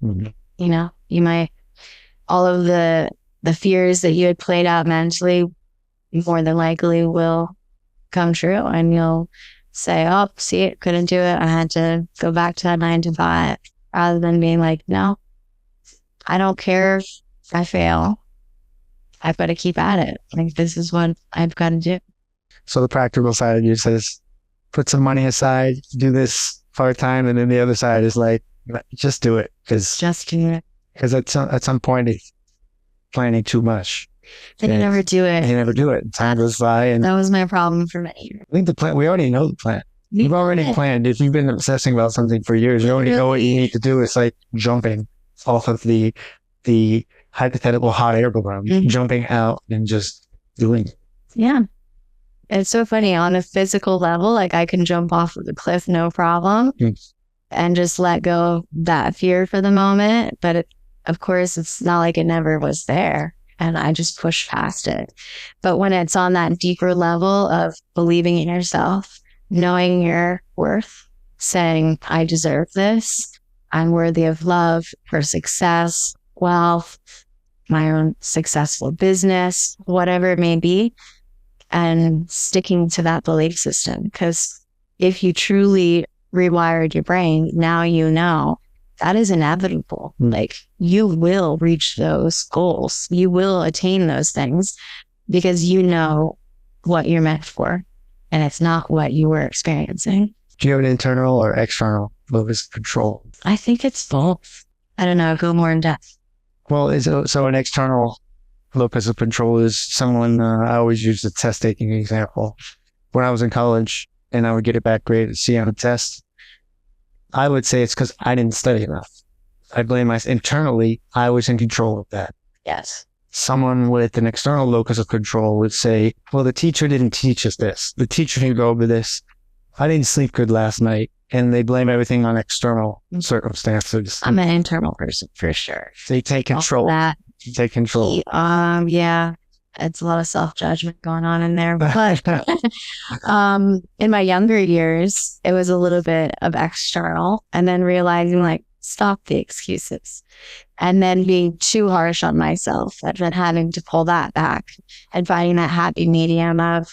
Mm-hmm. You might, all of the fears that you had played out mentally more than likely will come true, and you'll say, oh, see, it couldn't do it. I had to go back to that 9-to-5, rather than being like, no, I don't care if I fail. I've got to keep at it. Like, this is what I've got to do. So the practical side of you says, put some money aside, do this part-time, and then the other side is like, just do it. Just do it. Because at some point, it's planning too much. Then you never do it. You never do it. Time goes by. And that was my problem for many years. I think the plan, we already know the plan. You've already planned. If you've been obsessing about something for years, you already know what you need to do. It's like jumping off of the hypothetical hot air balloon, jumping out and just doing it. Yeah. It's so funny. On a physical level, like I can jump off of the cliff, no problem, and just let go of that fear for the moment. But of course, it's not like it never was there. And I just push past it. But when it's on that deeper level of believing in yourself, knowing your worth, saying, I deserve this, I'm worthy of love, for success, wealth, my own successful business, whatever it may be, and sticking to that belief system. Because if you truly rewired your brain, now you know that is inevitable. Like, you will reach those goals. You will attain those things because you know what you're meant for, and it's not what you were experiencing. Do you have an internal or external locus of control? I think it's both. I don't know, go more in depth. Well, so an external locus of control is someone, I always use the test taking example. When I was in college and I would get a bad grade at C on a test, I would say it's because I didn't study enough. I blame myself. Internally, I was in control of that. Yes. Someone with an external locus of control would say, well, the teacher didn't teach us this. The teacher didn't go over this. I didn't sleep good last night. And they blame everything on external circumstances. I'm an internal person for sure. They take control. You take control. Yeah. It's a lot of self-judgment going on in there. But in my younger years, it was a little bit of external, and then realizing like, stop the excuses, and then being too harsh on myself, and then having to pull that back and finding that happy medium of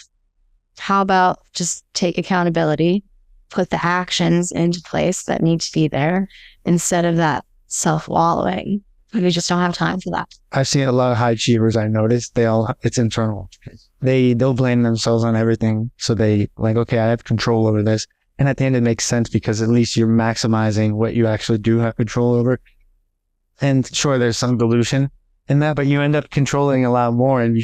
how about just take accountability, put the actions into place that need to be there instead of that self-wallowing. We just don't have time for that. I've seen a lot of high achievers. I noticed it's internal. They'll blame themselves on everything. So they like, okay, I have control over this. And at the end, it makes sense because at least you're maximizing what you actually do have control over. And sure, there's some dilution in that, but you end up controlling a lot more, and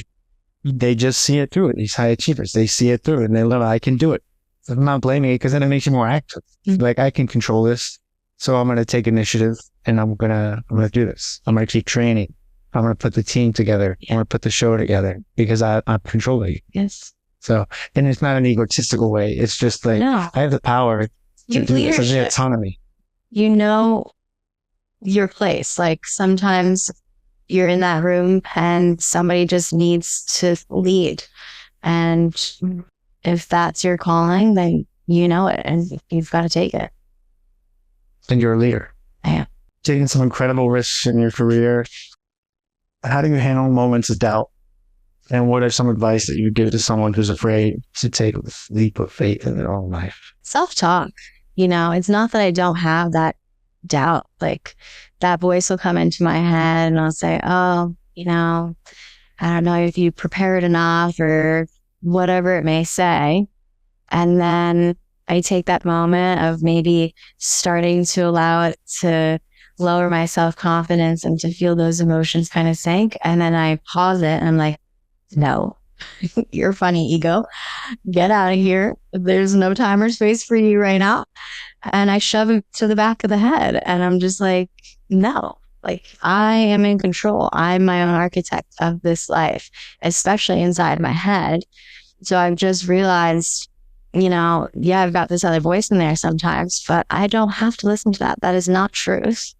they just see it through it. These high achievers, they see it through it, and they love, I can do it. So I'm not blaming it because then it makes you more active. Mm-hmm. Like, I can control this. So I'm going to take initiative and I'm going to do this. I'm going to keep training. I'm going to put the team together. I'm going to put the show together because I'm controlling it. Yes. So, and it's not an egotistical way. It's just like, I have the power to do this. It's the autonomy. You know your place. Like sometimes you're in that room and somebody just needs to lead. And if that's your calling, then you know it and you've got to take it. And you're a leader. I am. Taking some incredible risks in your career. How do you handle moments of doubt? And what are some advice that you would give to someone who's afraid to take a leap of faith in their own life? Self-talk. It's not that I don't have that doubt. Like that voice will come into my head and I'll say, oh, I don't know if you prepared enough or whatever it may say. And then I take that moment of maybe starting to allow it to lower my self-confidence and to feel those emotions kind of sink. And then I pause it and I'm like, no, you're funny, ego. Get out of here. There's no time or space for you right now. And I shove it to the back of the head. And I'm just like, no, like I am in control. I'm my own architect of this life, especially inside my head. So I've just realized, I've got this other voice in there sometimes, but I don't have to listen to that. That is not truth.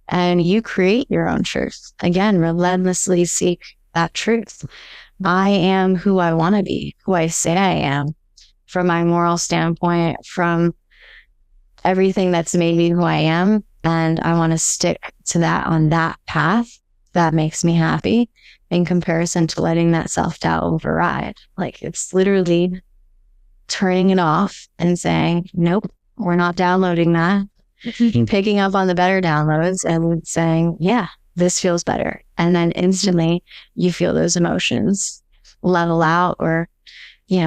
And you create your own truth. Again, relentlessly seek that truth. I am who I want to be, who I say I am, from my moral standpoint, from everything that's made me who I am. And I want to stick to that on that path. That makes me happy in comparison to letting that self-doubt override. Like it's literally turning it off and saying, nope, we're not downloading that. Picking up on the better downloads and saying, yeah, this feels better. And then instantly you feel those emotions level out or,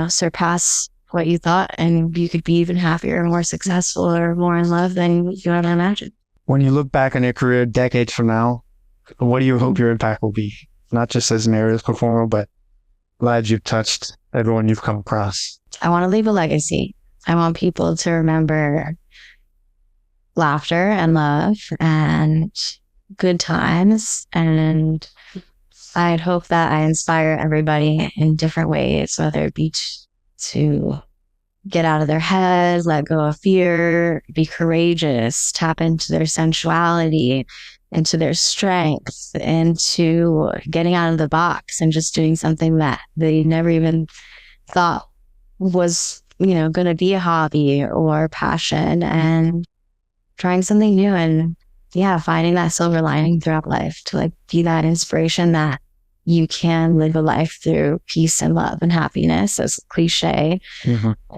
surpass what you thought. And you could be even happier, more successful, or more in love than you ever imagined. When you look back on your career decades from now, what do you hope your impact will be? Not just as an aerials performer, but lives you've touched, everyone you've come across. I want to leave a legacy. I want people to remember laughter and love and good times. And I'd hope that I inspire everybody in different ways, whether it be to get out of their head, let go of fear, be courageous, tap into their sensuality, into their strength, into getting out of the box and just doing something that they never even thought was, going to be a hobby or passion, and trying something new and finding that silver lining throughout life to be that inspiration that you can live a life through peace and love and happiness, as cliche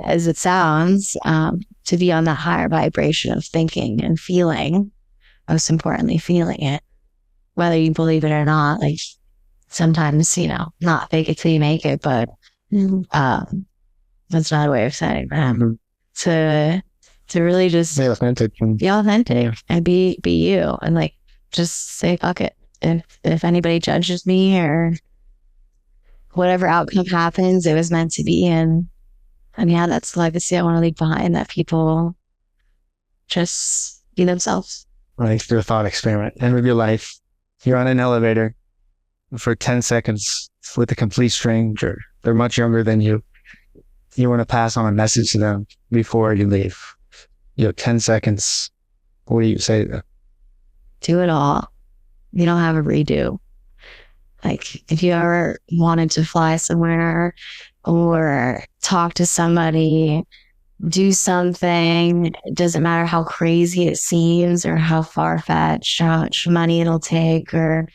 as it sounds, to be on that higher vibration of thinking and feeling, most importantly, feeling it, whether you believe it or not. Like sometimes, not fake it till you make it, but That's not a way of saying that. To really just Be authentic. be authentic and be you, and like just say fuck it. If anybody judges me or whatever outcome happens, it was meant to be. And yeah, that's the legacy I want to leave behind, that people just be themselves. Like through a thought experiment. End of your life, you're on an elevator for 10 seconds with a complete stranger. They're much younger than you. You want to pass on a message to them before you leave. 10 seconds. What do you say to them? Do it all. You don't have a redo. Like, if you ever wanted to fly somewhere or talk to somebody, do something, it doesn't matter how crazy it seems or how far-fetched, how much money it'll take, or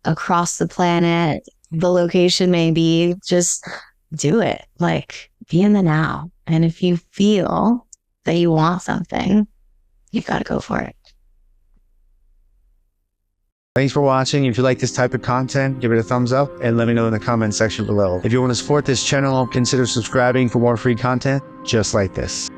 across the planet the location may be, just do it. Like, be in the now. And if you feel that you want something, you've got to go for it. Thanks for watching. If you like this type of content, give it a thumbs up and let me know in the comment section below. If you want to support this channel, consider subscribing for more free content just like this.